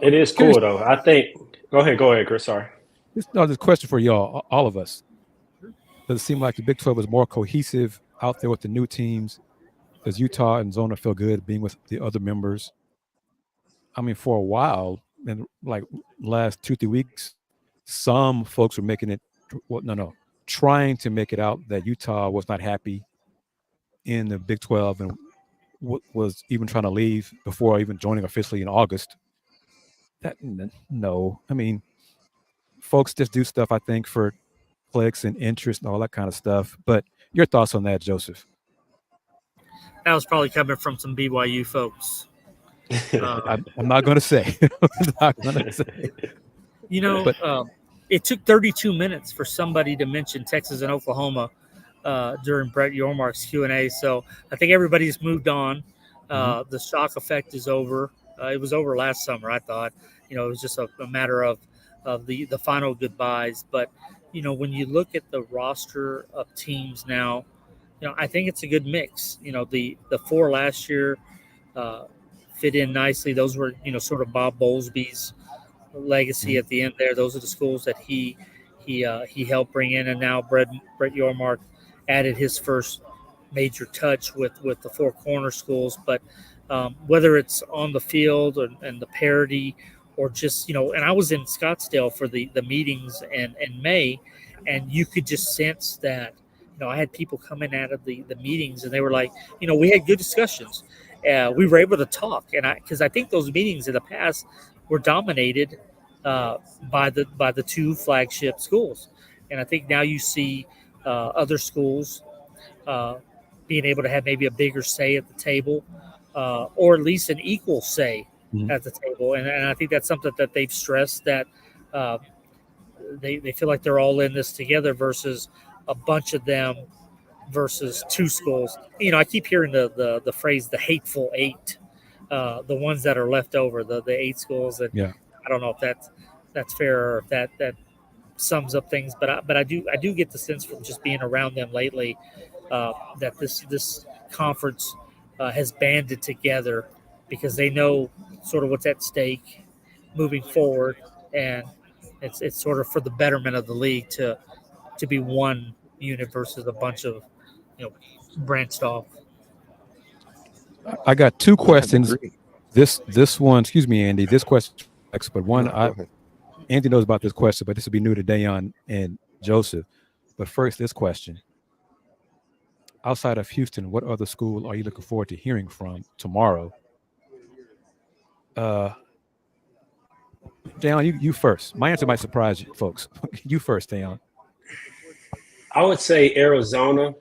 It is cool, though. I think. Go ahead, Kris. Sorry. This is a question for y'all, all of us. Does it seem like the Big 12 is more cohesive out there with the new teams? Does Utah and Zona feel good being with the other members? I mean, for a while, in like last 2-3 weeks, some folks were making it. Well, no, trying to make it out that Utah was not happy in the Big 12 and was even trying to leave before even joining officially in August. No, I mean, folks just do stuff, I think, for clicks and interest and all that kind of stuff. But your thoughts on that, Joseph? That was probably coming from some BYU folks. I'm not going to say. I'm not going to say. You know, it took 32 minutes for somebody to mention Texas and Oklahoma during Brett Yormark's Q&A. So I think everybody's moved on. The shock effect is over. It was over last summer, I thought. You know, it was just a matter of the final goodbyes. But, you know, when you look at the roster of teams now, you know, I think it's a good mix. You know, the 4 last year fit in nicely. Those were, you know, sort of Bob Bowlesby's legacy at the end there. Those are the schools that he helped bring in, and now Brett Yormark added his first major touch with the 4 corner schools. But whether it's on the field and the parity, or just, you know, and I was in Scottsdale for the meetings in May, and you could just sense that, you know, I had people coming out of the meetings and they were like, you know, we had good discussions. We were able to talk, and because I think those meetings in the past were dominated by the 2 flagship schools, and I think now you see other schools being able to have maybe a bigger say at the table, or at least an equal say at the table, and I think that's something that they've stressed, that they feel like they're all in this together versus a bunch of them versus 2 schools. You know, I keep hearing the phrase "the hateful 8," the ones that are left over, the 8 schools. And I don't know if that's fair, or if that sums up things. But I do get the sense from just being around them lately that this conference has banded together because they know sort of what's at stake moving forward, and it's sort of for the betterment of the league to be one unit versus a bunch of, you know, branched off. I got 2 questions. This one, excuse me, Andy. This question, but one, Andy knows about this question, but this will be new to Dayon and Joseph. But first, this question: outside of Houston, what other school are you looking forward to hearing from tomorrow? Dayon, you first. My answer might surprise you, folks. You first, Dayon. I would say Arizona.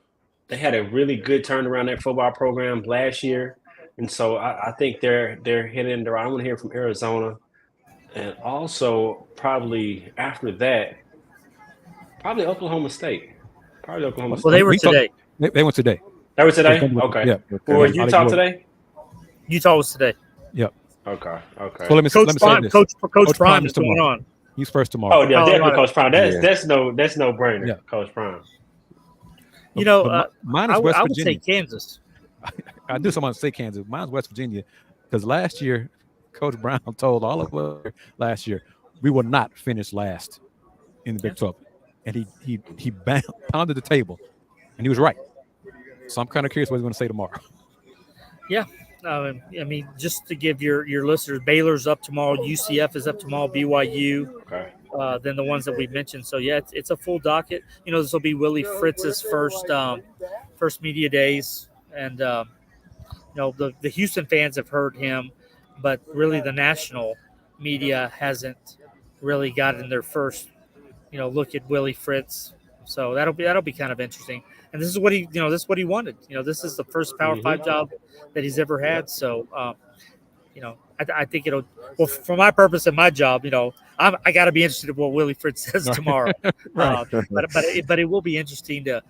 They had a really good turnaround their football program last year, and so I think they're hitting the right. I want to hear from Arizona, and also probably after that, probably Oklahoma State. Well, they were today. They went today. They were today. Okay. Yeah. Or Utah today? Utah was today. Yep. Okay. So let me say this. Coach Prime is going on. He's first tomorrow. Oh yeah, definitely Coach Prime. That's no brainer. Yeah. Coach Prime. You know, mine is West Virginia. I would say Kansas. I do someone say Kansas. Mine's West Virginia, because last year, Coach Brown told all of us last year we will not finish last in the Big 12, and he pounded the table, and he was right. So I'm kind of curious what he's going to say tomorrow. Yeah. I mean, just to give your listeners, Baylor's up tomorrow, UCF is up tomorrow, BYU, then the ones that we mentioned. So yeah, it's a full docket. You know, this will be Willie Fritz's first media days, and you know, the Houston fans have heard him, but really the national media hasn't really gotten their first, you know, look at Willie Fritz. So that'll be kind of interesting. And this is what he wanted. You know, this is the first Power 5 job that he's ever had. So, you know, I think it'll. Well, for my purpose and my job, you know, I got to be interested in what Willie Fritz says tomorrow. Right. But it will be interesting to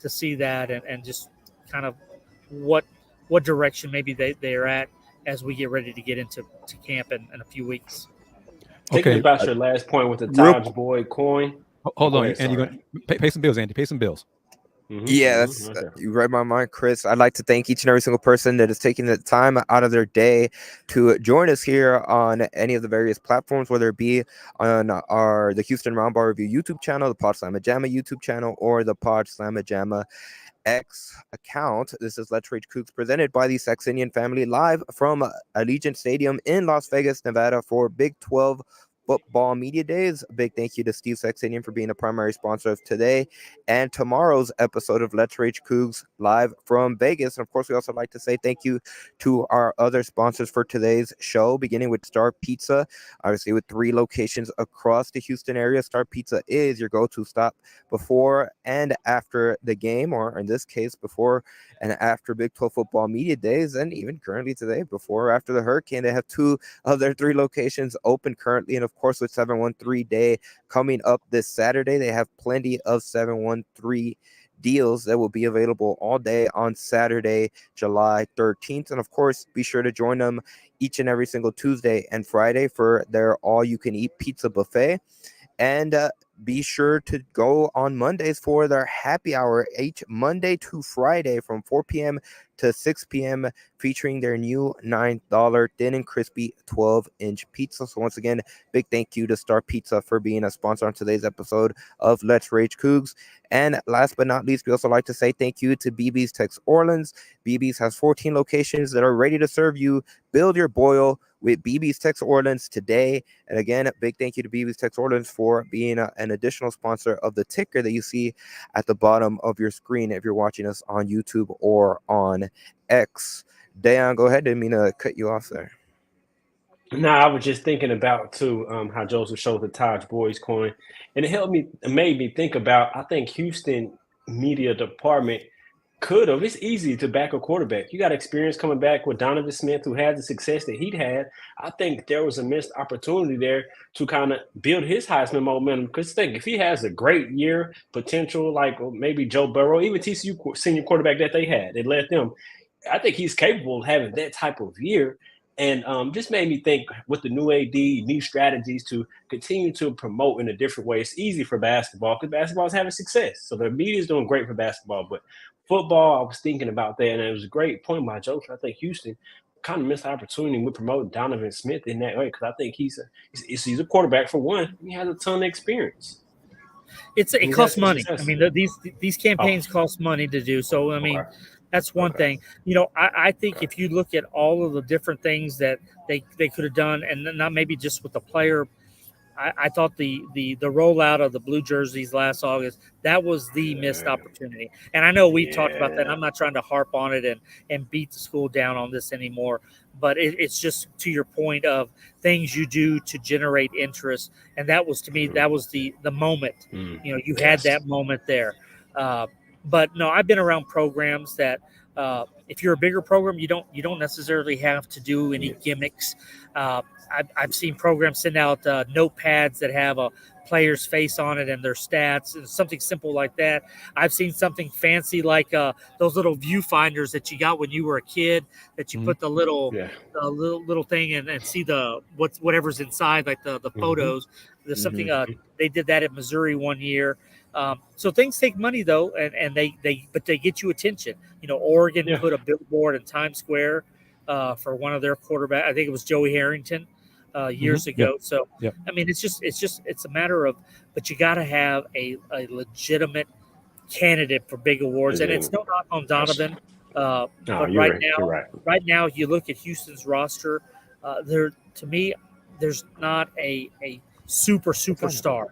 see that and just kind of what direction maybe they're at as we get ready to get into camp in a few weeks. Thinking about your last point with the Taj Boyd coin. Hold on, Andy. Pay some bills, Andy. Pay some bills. Yeah, that's you read my mind, Kris. I'd like to thank each and every single person that is taking the time out of their day to join us here on any of the various platforms, whether it be on the Houston Roundball Review YouTube channel, the Pod Slamma Jamma YouTube channel, or the Pod Slamma Jamma X account. This is Let's Rage Coogs presented by the Saxenian Family live from Allegiant Stadium in Las Vegas, Nevada for Big 12 Football Media Days. A big thank you to Steve Saxenian for being a primary sponsor of today and tomorrow's episode of Let's Rage Coogs live from Vegas. And of course, we also like to say thank you to our other sponsors for today's show, beginning with Star Pizza. Obviously, with 3 locations across the Houston area, Star Pizza is your go-to stop before and after the game, or in this case, before and after Big 12 Football Media Days, and even currently today, before or after the hurricane. They have 2 of their 3 locations open currently, and of course, with 713 Day coming up this Saturday, they have plenty of 713 deals that will be available all day on Saturday, July 13th. And of course, be sure to join them each and every single Tuesday and Friday for their all-you-can-eat pizza buffet. And be sure to go on Mondays for their happy hour each Monday to Friday from 4 p.m. to 6 p.m. featuring their new $9 thin and crispy 12-inch pizza. So once again, big thank you to Star Pizza for being a sponsor on today's episode of Let's Rage Coogs. And last but not least, we also like to say thank you to BB's Tex Orleans. BB's has 14 locations that are ready to serve you. Build your boil with BB's Tex Orleans today. And again, a big thank you to BB's Tex Orleans for being an additional sponsor of the ticker that you see at the bottom of your screen if you're watching us on YouTube or on X. Dayon, go ahead. Didn't mean to cut you off there. No, I was just thinking about too how Joseph showed the Taj Boys coin, and it made me think about. I think Houston media department could have. It's easy to back a quarterback. You got experience coming back with Donovan Smith, who had the success that he'd had. I think there was a missed opportunity there to kind of build his Heisman momentum. Because think, if he has a great year, potential like maybe Joe Burrow, even TCU senior quarterback that they led them. I think he's capable of having that type of year. And just made me think with the new AD, new strategies to continue to promote in a different way. It's easy for basketball because basketball is having success. So the media is doing great for basketball. But football, I was thinking about that, and it was a great point by Joseph. I think Houston kind of missed the opportunity with promoting Donovan Smith in that way because I think he's a quarterback for one. He has a ton of experience. It costs money. I mean, these campaigns cost money to do. So, I mean, that's one thing. You know, I think if you look at all of the different things that they could have done, and not maybe just with the player, I thought the rollout of the blue jerseys last August, that was the missed opportunity. And I know we talked about that. And I'm not trying to harp on it and beat the school down on this anymore. But it's just to your point of things you do to generate interest. And that was, to me, that was the moment. You know, you had that moment there. But no, I've been around programs that if you're a bigger program, you don't necessarily have to do any gimmicks. I've seen programs send out notepads that have a player's face on it and their stats and something simple like that. I've seen something fancy like those little viewfinders that you got when you were a kid that you put the little thing and see whatever's inside, like the photos. There's something they did that at Missouri one year. So things take money though, and they get you attention. You know, Oregon put a billboard in Times Square for one of their quarterbacks. I think it was Joey Harrington years ago. So I mean, it's a matter of, but you got to have a legitimate candidate for big awards, and it's no knock on Donovan. But right now, you look at Houston's roster. To me, there's not a superstar.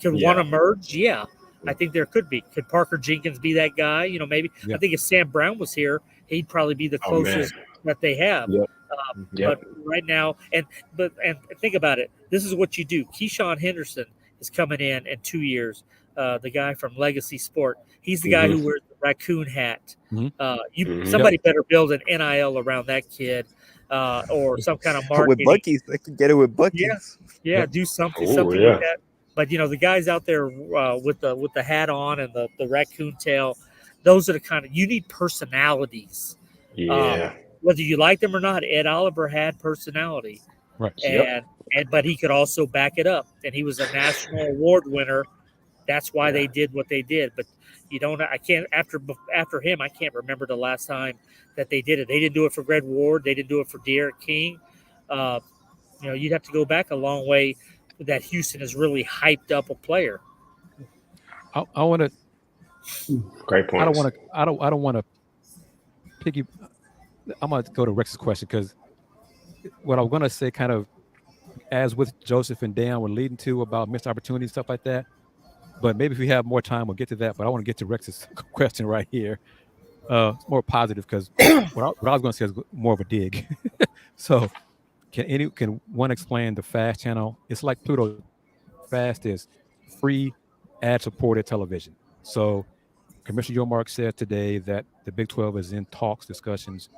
Could one emerge? Yeah. I think there could be. Could Parker Jenkins be that guy? You know, maybe. I think if Sam Brown was here, he'd probably be the closest that they have. But right now, and think about it. This is what you do. Keyshawn Henderson is coming in 2 years. The guy from Legacy Sport. He's the guy who wears the raccoon hat. Somebody better build an NIL around that kid, or some kind of marketing. With Buc-ee's, they can get it with Buc-ee's. Do something like that. But you know, the guys out there with the hat on and the raccoon tail, those are the kind of, you need personalities. Whether you like them or not, Ed Oliver had personality, right? But he could also back it up, and he was a national award winner That's why they did what they did. But I can't after him. I can't remember the last time that they did it. They didn't do it for Greg Ward. They didn't do it for Derek King. You'd have to go back a long way that Houston has really hyped up a player. I want to. Great point. I don't want to piggy. I'm going to go to Rex's question because what I'm going to say, kind of as with Joseph and Dan, we're leading to about missed opportunities, stuff like that. But maybe if we have more time, we'll get to that. But I want to get to Rex's question right here. It's more positive because what I was going to say is more of a dig. So, can one explain the FAST channel? It's like Pluto. FAST is free ad-supported television. So, Commissioner Yormark said today that the Big 12 is in discussions.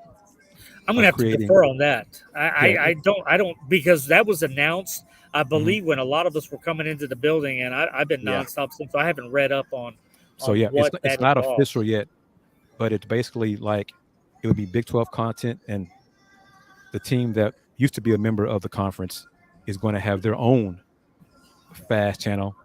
I'm going to have to defer on that. I don't because that was announced. I believe when a lot of us were coming into the building, and I've been nonstop since, so I haven't read up on. So it's not official yet, but it's basically like it would be Big 12 content, and the team that used to be a member of the conference is going to have their own FAST channel.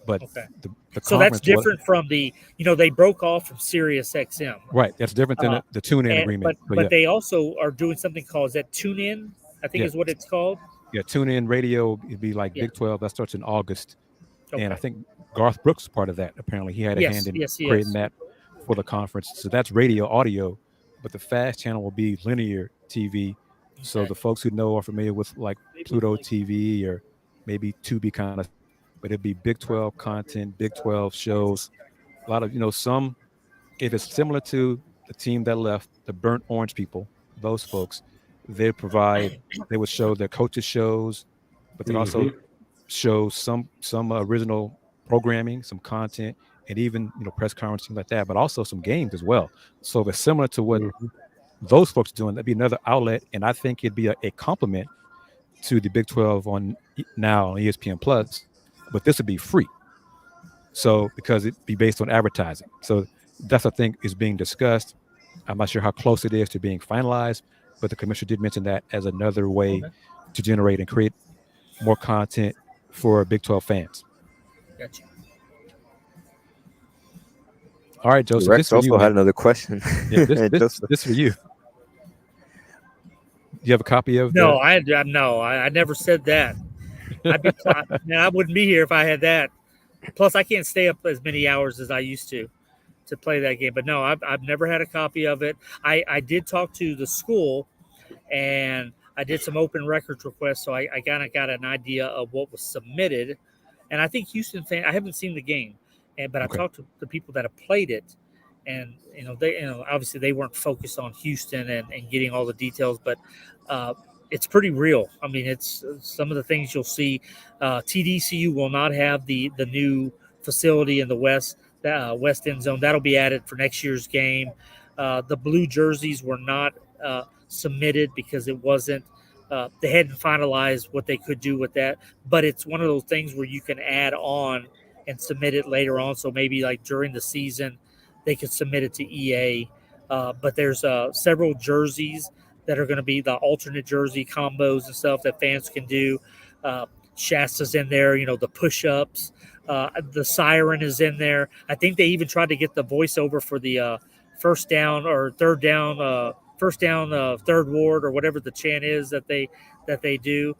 But the so that's different from the they broke off from Sirius XM. Right, that's different than the tune-in agreement. But they also are doing something called, is that tune-in? I think is what it's called. Yeah, tune-in radio. It'd be like Big 12. That starts in August, and I think Garth Brooks is part of that. Apparently, he had a hand in creating that for the conference. So that's radio audio, but the FAST channel will be linear TV. So the folks who know are familiar with like Pluto TV or maybe Tubi kind of. But it'd be Big 12 content, Big 12 shows, a lot of, some, if it's similar to the team that left, the Burnt Orange people, those folks, they would show their coaches shows, but they also show some original programming, some content, and even, press conference, things like that, but also some games as well. So if it's similar to what those folks are doing, that'd be another outlet. And I think it'd be a complement to the Big 12 on ESPN Plus. But this would be free. So because it'd be based on advertising. So that's, I think, is being discussed. I'm not sure how close it is to being finalized, but the commissioner did mention that as another way to generate and create more content for Big 12 fans. Gotcha. All right, Joseph. Rex also had another question. Yeah, this for you. Do you have a copy of No, I never said that. I wouldn't be here if I had that. Plus, I can't stay up as many hours as I used to play that game. But no, I've never had a copy of it. I did talk to the school, and I did some open records requests, so I kind of got an idea of what was submitted. And I think Houston fan. I haven't seen the game, but I talked to the people that have played it, and they obviously they weren't focused on Houston and getting all the details, but. It's pretty real. I mean, it's some of the things you'll see. TDECU will not have the new facility in the west end zone. That'll be added for next year's game. The blue jerseys were not submitted because it wasn't. They hadn't finalized what they could do with that. But it's one of those things where you can add on and submit it later on. So maybe like during the season, they could submit it to EA. But there's several jerseys that are going to be the alternate jersey combos and stuff that fans can do. Shasta's in there, the push-ups. The siren is in there. I think they even tried to get the voiceover for the first down, third ward, or whatever the chant is that they do.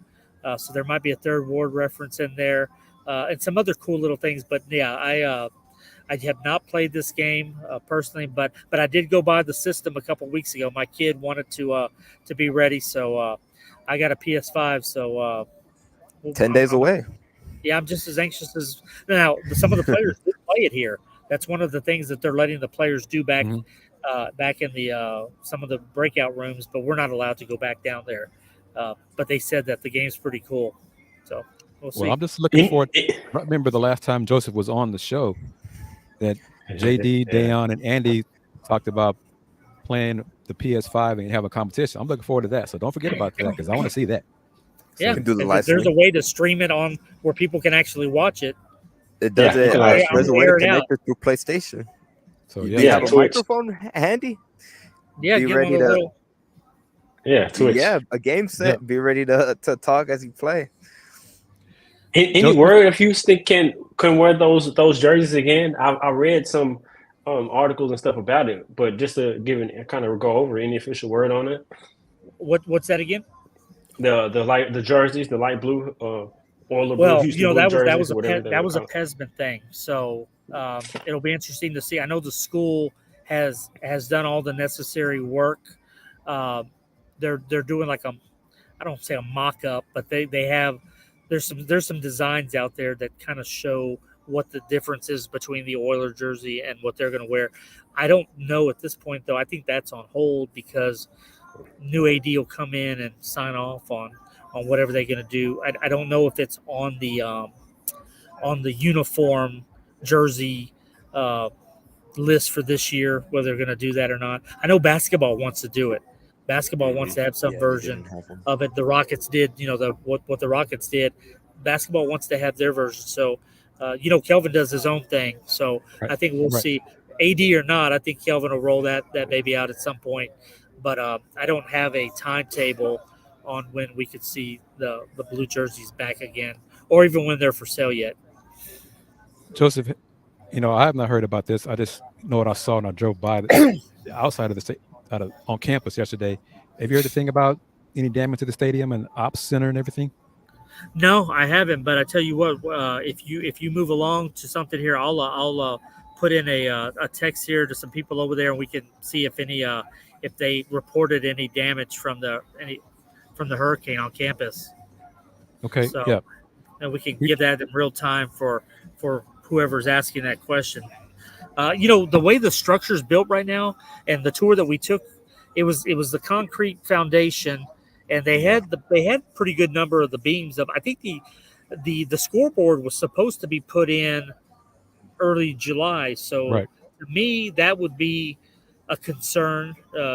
So there might be a third ward reference in there, and some other cool little things. But yeah, I have not played this game personally, but I did go by the system a couple weeks ago. My kid wanted to be ready, so I got a PS5. So 10 days away. Yeah, I'm just as anxious as now. Some of the players did play it here. That's one of the things that they're letting the players do back in the some of the breakout rooms, but we're not allowed to go back down there. But they said that the game's pretty cool. So we'll see. Well, I'm just looking forward. I remember the last time Joseph was on the show that JD, Dayon, and Andy talked about playing the PS5 and have a competition. I'm looking forward to that. So don't forget about that because I want to see that. So yeah, there's a way to stream it on where people can actually watch it. It does it. There's a way to connect it through PlayStation. So do you have a microphone handy? Yeah, be ready to. Twitch. Yeah, a game set. Yeah. Be ready to talk as you play. Any word of Houston couldn't wear those jerseys again. I read some articles and stuff about it, but just to kind of go over any official word on it. What's that again? The jerseys, the light blue, or the Well, Houston Blue that jerseys, was or whatever they that were was a called. Pesman thing. So it'll be interesting to see. I know the school has done all the necessary work. They're doing like I don't say a mock up, but they have there's some designs out there that kind of show what the difference is between the Oiler jersey and what they're going to wear. I don't know at this point though. I think that's on hold because new AD will come in and sign off on whatever they're going to do. I don't know if it's on the uniform jersey list for this year, whether they're going to do that or not. I know basketball wants to do it. Basketball wants to have some version of it. The Rockets did, what the Rockets did. Basketball wants to have their version. So, Kelvin does his own thing. So I think we'll see, AD or not. I think Kelvin will roll that baby out at some point. But I don't have a timetable on when we could see the blue jerseys back again, or even when they're for sale yet. Joseph, I have not heard about this. I just know what I saw when I drove by the outside of the state, on campus yesterday. Have you heard anything about any damage to the stadium and ops center and everything? No, I haven't. But I tell you what, if you move along to something here, I'll put in a text here to some people over there, and we can see if they reported any damage from the hurricane on campus. Okay. So, yeah. And we can give that in real time for whoever's asking that question. The way the structure is built right now, and the tour that we took, it was the concrete foundation, and they had pretty good number of the beams up. I think the scoreboard was supposed to be put in early July, so to me that would be a concern,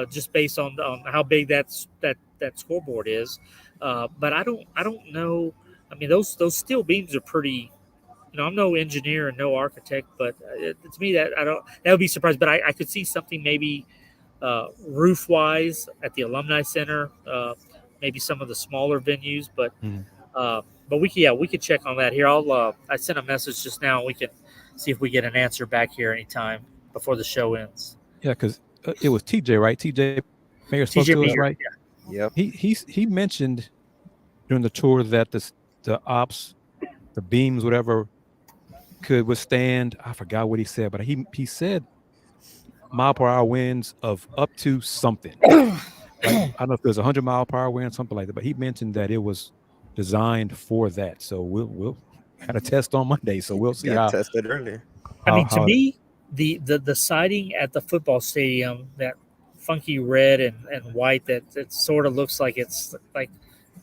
just based on how big that scoreboard is. But I don't know. I mean, those steel beams are pretty. I'm no engineer and no architect, but to me that would be surprised. But I could see something maybe roof wise at the Alumni Center, maybe some of the smaller venues. But we could check on that here. I sent a message just now, and we can see if we get an answer back here anytime before the show ends. Yeah, because it was TJ, right? TJ Mayer spoke to us, right? Yeah. Yep. He mentioned during the tour that the ops, the beams, whatever, could withstand. I forgot what he said, but he said mile-per-hour winds of up to something. I don't know if there's 100-mile-per-hour wind, something like that, but he mentioned that it was designed for that. So we'll had a test on Monday, so we'll see how tested earlier. To me, the siding at the football stadium, that funky red and white that sort of looks like it's like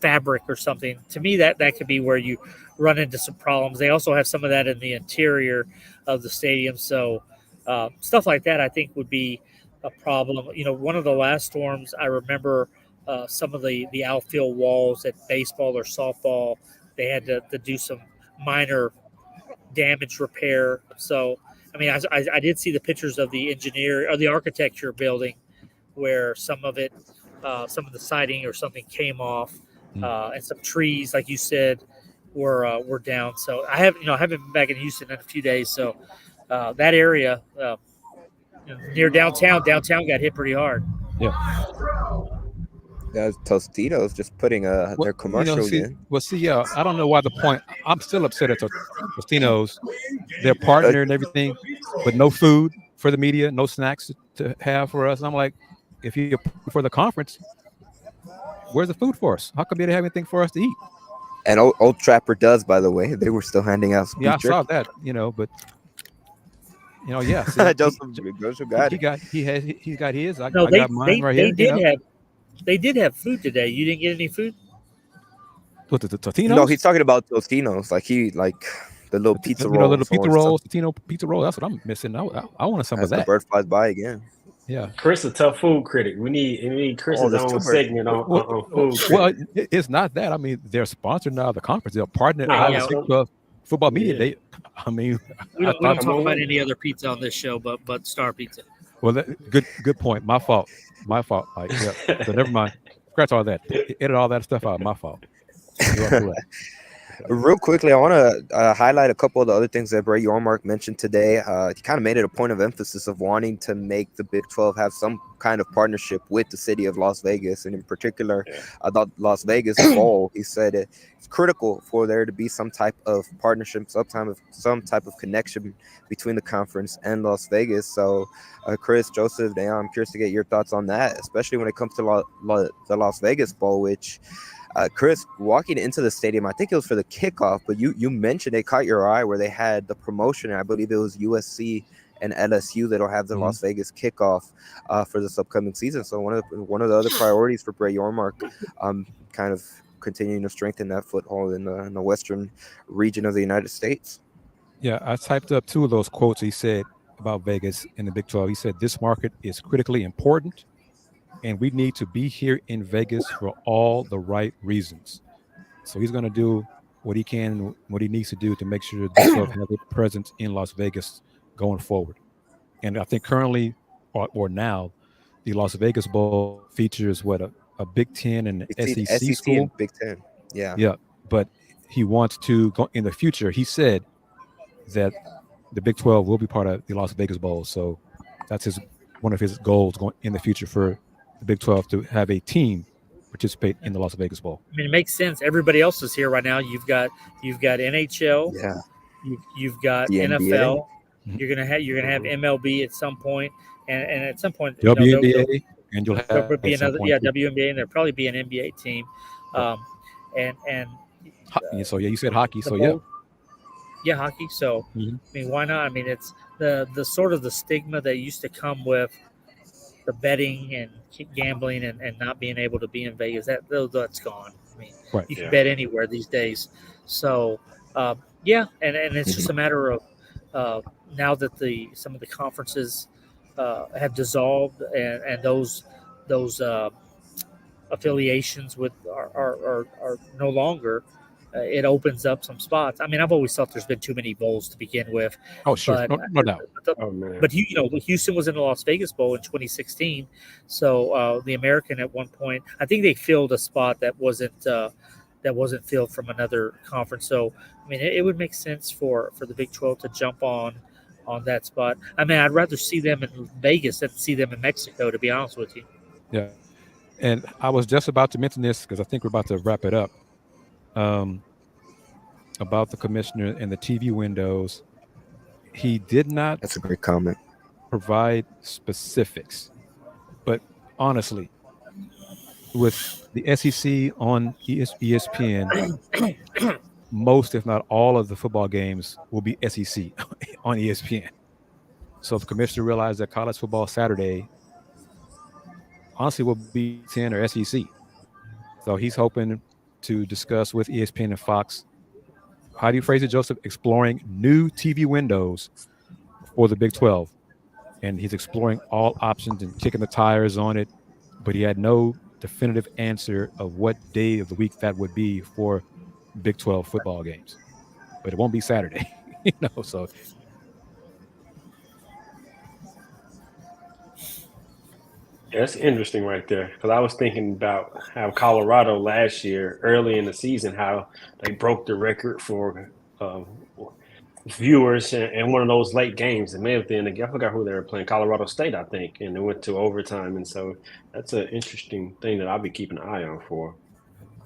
fabric or something. To me, that could be where you run into some problems. They also have some of that in the interior of the stadium. So stuff like that, I think, would be a problem. One of the last storms, I remember some of the outfield walls at baseball or softball, they had to do some minor damage repair. So, I mean, I did see the pictures of the engineer or the architecture building where some of the siding or something came off, and some trees, like you said, were down. So I haven't been back in Houston in a few days. So that area near downtown got hit pretty hard. Yeah. Tostitos just putting their commercial in. I don't know why the point. I'm still upset at Tostitos, their partner and everything, but no food for the media, no snacks to have for us. And I'm like, if you're for the conference, where's the food for us? How come they didn't have anything for us to eat? And Old Trapper does, by the way. They were still handing out. Yeah, I saw that. But yeah. Joseph got it. He got his. I got mine right here. They did have food today. You didn't get any food? What, the Tostinos? No, he's talking about Tostinos. Like the little pizza rolls. Little pizza rolls, Totino pizza roll. That's what I'm missing. I wanted some of that. The bird flies by again. Yeah. Chris, a tough food critic. We need Chris's own segment on food critic. Well, it's not that. I mean, they're sponsored now. The conference, they're partnered with football media. We don't talk about any other pizza on this show, but Star Pizza. Well, good point. My fault. Like, yeah. So never mind. Scratch all that. Edit all that stuff out. My fault. Real quickly, I want to highlight a couple of the other things that Brett Yormark mentioned today. He kind of made it a point of emphasis of wanting to make the Big 12 have some kind of partnership with the city of Las Vegas, and in particular, the Las Vegas Bowl. He said it's critical for there to be some type of partnership, some type of connection between the conference and Las Vegas. So, Kris, Joseph, Dan, I'm curious to get your thoughts on that, especially when it comes to the Las Vegas Bowl, which. Kris, walking into the stadium, I think it was for the kickoff, but you mentioned it caught your eye where they had the promotion. I believe it was USC and LSU that'll have the Las Vegas kickoff for this upcoming season. So one of the other priorities for Brett Yormark, kind of continuing to strengthen that foothold in the western region of the United States. Yeah, I typed up 2 of those quotes he said about Vegas in the Big 12. He said, "This market is critically important, and we need to be here in Vegas for all the right reasons." So he's going to do what he can, what he needs to do to make sure the Big 12 has a presence in Las Vegas going forward. And I think currently, or now, the Las Vegas Bowl features a Big Ten and SEC school. And Big Ten, yeah. Yeah, but he wants to go in the future. He said that the Big 12 will be part of the Las Vegas Bowl. So that's one of his goals going in the future for the Big 12 to have a team participate in the Las Vegas Bowl. I mean, it makes sense. Everybody else is here right now. You've got NHL. Yeah. You've got the NFL. NBA. You're gonna have MLB at some point, and at some point WNBA, and you'll have there'll be another WNBA, and there'll probably be an NBA team. So you said hockey. So yeah, hockey. So I mean, why not? I mean, it's the sort of the stigma that used to come with the betting and gambling and not being able to be in Vegas. That's gone. I mean, you can bet anywhere these days. So and it's just a matter of now that some of the conferences have dissolved and those affiliations with are no longer. It opens up some spots. I mean, I've always thought there's been too many bowls to begin with. Oh, sure. But, no doubt. But Houston was in the Las Vegas Bowl in 2016. So the American at one point, I think they filled a spot that wasn't filled from another conference. So, I mean, it would make sense for the Big 12 to jump on that spot. I mean, I'd rather see them in Vegas than see them in Mexico, to be honest with you. Yeah. And I was just about to mention this because I think we're about to wrap it up. About the commissioner and the TV windows, he did not. That's a great comment. Provide specifics, but honestly, with the SEC on ESPN, most, if not all, of the football games will be SEC on ESPN. So the commissioner realized that college football Saturday, honestly, will be 10 or SEC. So he's hoping to discuss with ESPN and Fox, how do you phrase it, Joseph? Exploring new TV windows for the Big 12. And he's exploring all options and kicking the tires on it, but he had no definitive answer of what day of the week that would be for Big 12 football games. But it won't be Saturday, so. Yeah, that's interesting right there, because I was thinking about how Colorado last year, early in the season, how they broke the record for viewers in one of those late games. It may have been, I forgot who they were playing, Colorado State, I think, and it went to overtime. And so that's an interesting thing that I'll be keeping an eye on for.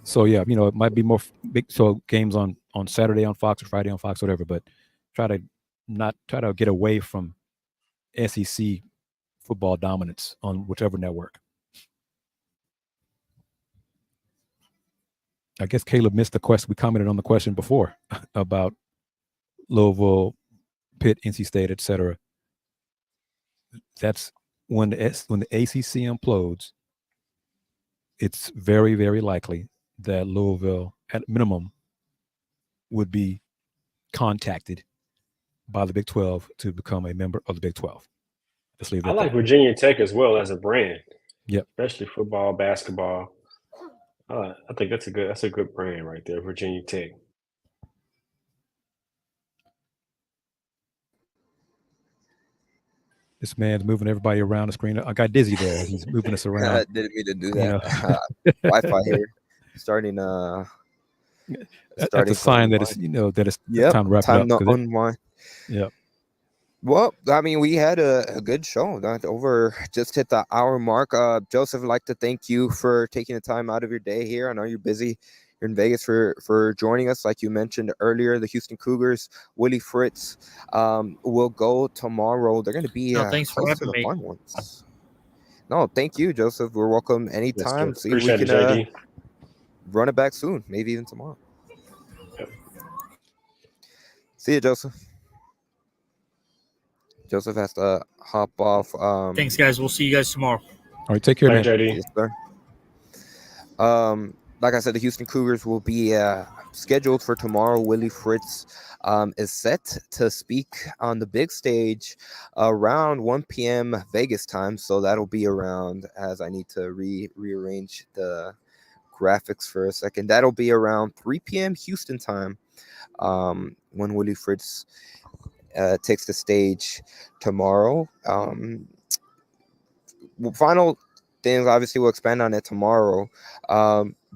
So, yeah, it might be more big games on Saturday on Fox or Friday on Fox, whatever, but try to get away from SEC football dominance on whichever network. I guess Caleb missed the question. We commented on the question before about Louisville, Pitt, NC State, etc. That's when the ACC implodes. It's very, very likely that Louisville, at minimum, would be contacted by the Big 12 to become a member of the Big 12. I like Virginia Tech as well as a brand. Yep. Especially football, basketball. I think that's a good brand right there, Virginia Tech. This man's moving everybody around the screen. I got dizzy there. He's moving us around. I didn't mean to do that. Wi-Fi here. Starting That's a sign that it's that it's time to wrap it time up. to unwind. Yeah. Well, I mean, we had a good show. That just hit the hour mark. Joseph, I'd like to thank you for taking the time out of your day here. I know you're busy. You're in Vegas for joining us. Like you mentioned earlier, the Houston Cougars, Willie Fritz, will go tomorrow. They're going to be thanks for close to having the me. fun ones. No, thank you, Joseph. We're welcome anytime. Yes, see if we appreciate can it, JD. run it back soon, maybe even tomorrow. Yep. See you, Joseph. Joseph has to hop off. Thanks, guys. We'll see you guys tomorrow. All right, take care, Thanks, man. JD. Yes, sir. Like I said, the Houston Cougars will be scheduled for tomorrow. Willie Fritz is set to speak on the big stage around 1 p.m. Vegas time. So that'll be around, as I need to rearrange the graphics for a second. That'll be around 3 p.m. Houston time when Willie Fritz takes the stage tomorrow. Final things, obviously, we'll expand on it tomorrow.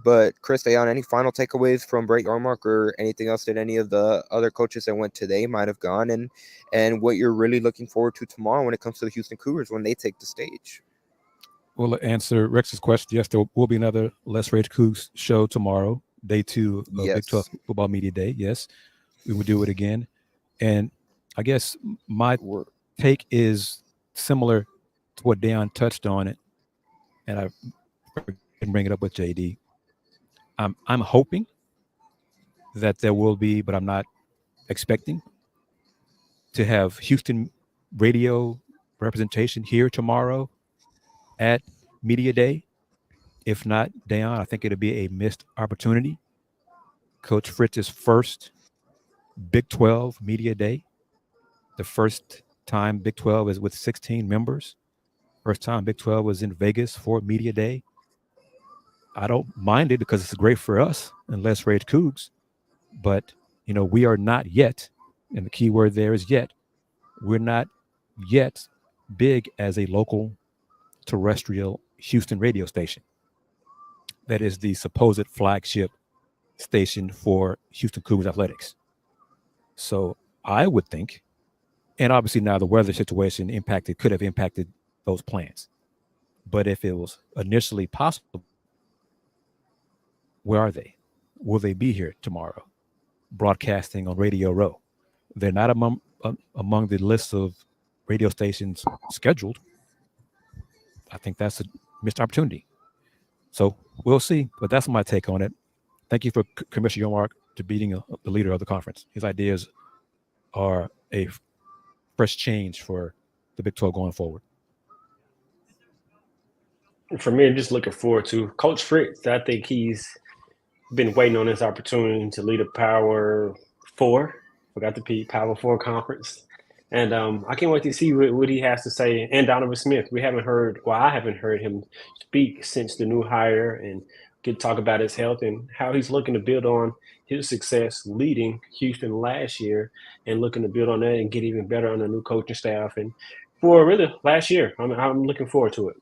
But Kris, on any final takeaways from Brett Yormark or anything else that any of the other coaches that went today might have gone, and what you're really looking forward to tomorrow when it comes to the Houston Cougars when they take the stage? We'll answer Rex's question. Yes, there will be another Let's Rage Coogs show tomorrow, day 2 of Big 12 Football Media Day. Yes, we will do it again. And I guess my take is similar to what Deion touched on it, and I can bring it up with JD. I'm hoping that there will be, but I'm not expecting to have Houston radio representation here tomorrow at Media Day. If not, Deion, I think it'll be a missed opportunity. Coach Fritz's first Big 12 Media Day. The first time Big 12 is with 16 members. First time Big 12 was in Vegas for Media Day. I don't mind it because it's great for us and Let's Rage Coogs. But, we are not yet, and the key word there is yet, we're not yet big as a local terrestrial Houston radio station. That is the supposed flagship station for Houston Cougars athletics. So I would think, and obviously now the weather situation could have impacted those plans. But if it was initially possible, where are they? Will they be here tomorrow, broadcasting on Radio Row? They're not among the list of radio stations scheduled. I think that's a missed opportunity. So we'll see, but that's my take on it. Thank you for Commissioner Yormark to being the leader of the conference. His ideas are a fresh change for the Big 12 going forward. For me, I'm just looking forward to Coach Fritz. I think he's been waiting on this opportunity to lead a Power 4. Forgot the P, Power 4 conference. And I can't wait to see what he has to say. And Donovan Smith, I haven't heard him speak since the new hire and talk about his health and how he's looking to build on his success leading Houston last year and looking to build on that and get even better on the new coaching staff. And for really last year, I'm looking forward to it.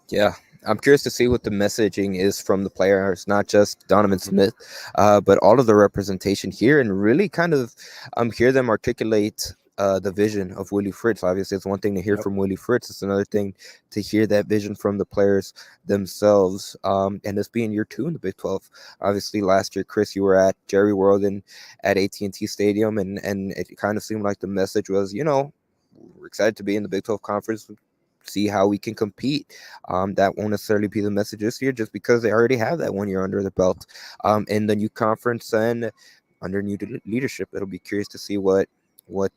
Yeah, I'm curious to see what the messaging is from the players, not just Donovan Smith, but all of the representation here, and really kind of hear them articulate the vision of Willie Fritz. Obviously, it's one thing to hear from Willie Fritz. It's another thing to hear that vision from the players themselves. And this being year 2 in the Big 12. Obviously, last year, Kris, you were at Jerry World and at AT&T Stadium, and it kind of seemed like the message was, we're excited to be in the Big 12 conference, see how we can compete. That won't necessarily be the message this year, just because they already have that 1 year under the belt in the new conference and under new leadership. It'll be curious to see what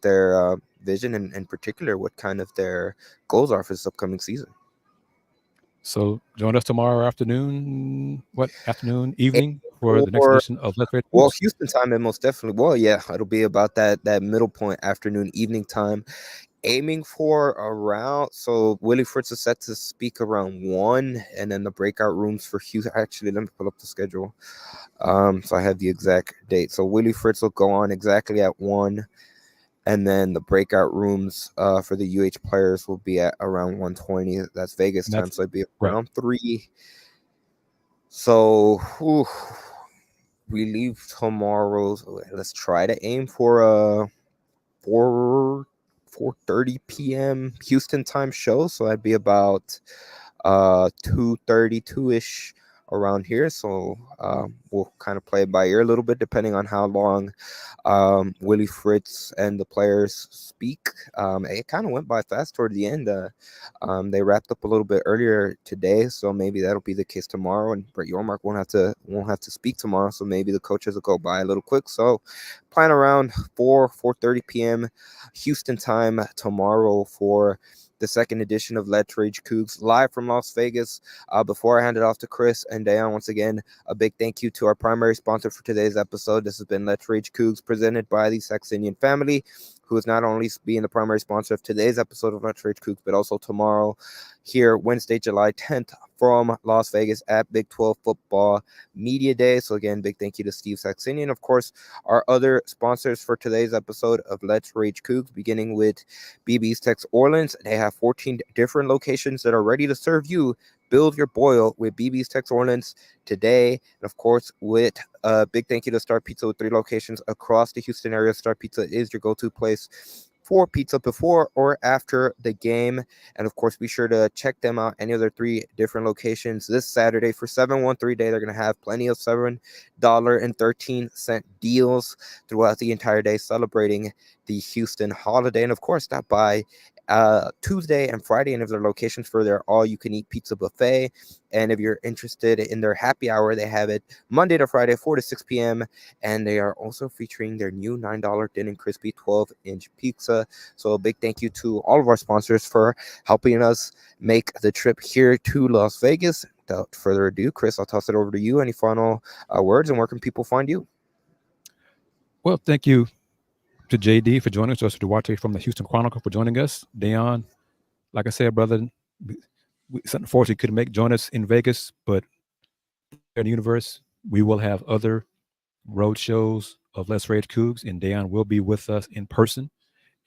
their vision and in particular what kind of their goals are for this upcoming season. So join us tomorrow evening for the next edition of Let's Rage. Well, Houston time, and most definitely. Well, yeah, it'll be about that middle point, afternoon, evening time. Aiming for around, so Willie Fritz is set to speak around 1, and then the breakout rooms for Houston. Actually, let me pull up the schedule. So I have the exact date. So Willie Fritz will go on exactly at 1, and then the breakout rooms for the UH players will be at around 1:20. That's Vegas time, so it'd be around 3. So we leave tomorrow. So let's try to aim for 4:30 p.m. Houston time show. So that'd be about 2:32-ish around here. So we'll kind of play it by ear a little bit, depending on how long Willie Fritz and the players speak. It kind of went by fast toward the end. They wrapped up a little bit earlier today, so maybe that'll be the case tomorrow. And Brett Yormark won't have to speak tomorrow, so maybe the coaches will go by a little quick. So plan around 4:30 p.m. Houston time tomorrow for the second edition of Let's Rage Coogs, live from Las Vegas. Before I hand it off to Kris and Dayan, once again, a big thank you to our primary sponsor for today's episode. This has been Let's Rage Coogs, presented by the Saxenian Family, who is not only being the primary sponsor of today's episode of Let's Rage Coogs, but also tomorrow, here, Wednesday, July 10th, from Las Vegas at Big 12 Football Media Day. So again, big thank you to Steve Saxenian. Of course, our other sponsors for today's episode of Let's Rage Coogs, beginning with BB's Tex Orleans. They have 14 different locations that are ready to serve you. Build your boil with BB's Tex Orleans today. And of course, with a big thank you to Star Pizza with 3 locations across the Houston area. Star Pizza is your go-to place for pizza before or after the game. And of course, be sure to check them out, any of their 3 different locations, this Saturday for 713 Day. They're going to have plenty of $7.13 deals throughout the entire day, celebrating the Houston holiday. And of course, stop by Tuesday and Friday, and of their locations for their all-you-can-eat pizza buffet. And if you're interested in their happy hour, they have it Monday to Friday, 4 to 6 p.m. And they are also featuring their new $9 thin and crispy 12-inch pizza. So a big thank you to all of our sponsors for helping us make the trip here to Las Vegas. Without further ado, Kris, I'll toss it over to you. Any final words, and where can people find you? Well, thank you to JD for joining us, to Duarte from the Houston Chronicle for joining us. Dayan, like I said, brother, unfortunately couldn't join us in Vegas, but in the universe, we will have other road shows of Let's Rage Coogs, and Dayan will be with us in person.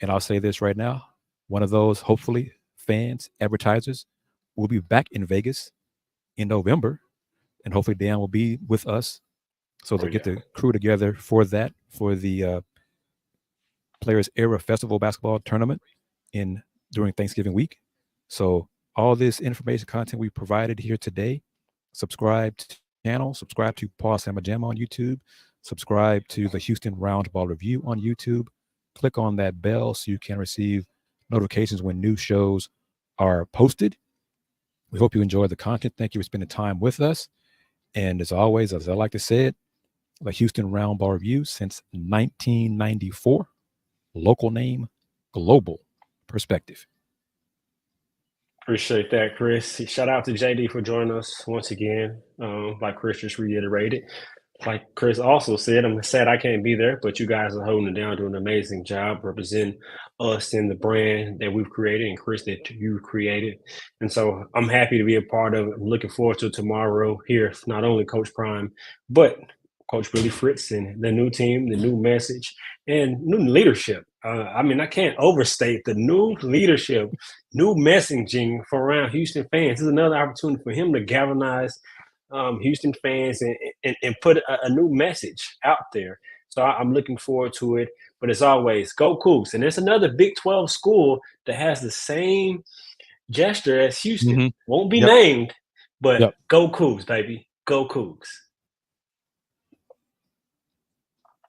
And I'll say this right now, one of those, hopefully, fans, advertisers, will be back in Vegas in November, and hopefully Dayan will be with us, so they'll get the crew together for that, for the Players Era Festival basketball tournament during Thanksgiving week. So all this information content we provided here today, subscribe to the channel, subscribe to Paul Samajam on YouTube, subscribe to the Houston Roundball Review on YouTube, click on that bell so you can receive notifications when new shows are posted. We hope you enjoy the content. Thank you for spending time with us. And as always, as I like to say it, the Houston Roundball Review since 1994. Local name, global perspective. Appreciate that, Kris. Shout out to JD for joining us once again. Like Kris just reiterated. Like Kris also said, I'm sad I can't be there, but you guys are holding it down, doing an amazing job representing us and the brand that we've created, and Kris, that you created. And so I'm happy to be a part of it. I'm looking forward to tomorrow here, not only Coach Prime, but Coach Willie Fritz and the new team, the new message, and new leadership. I mean, I can't overstate the new leadership, new messaging for around Houston fans. This is another opportunity for him to galvanize Houston fans and put a new message out there. So I'm looking forward to it. But as always, go Coogs. And there's another Big 12 school that has the same gesture as Houston. Won't be named, but go Coogs, baby. Go Coogs.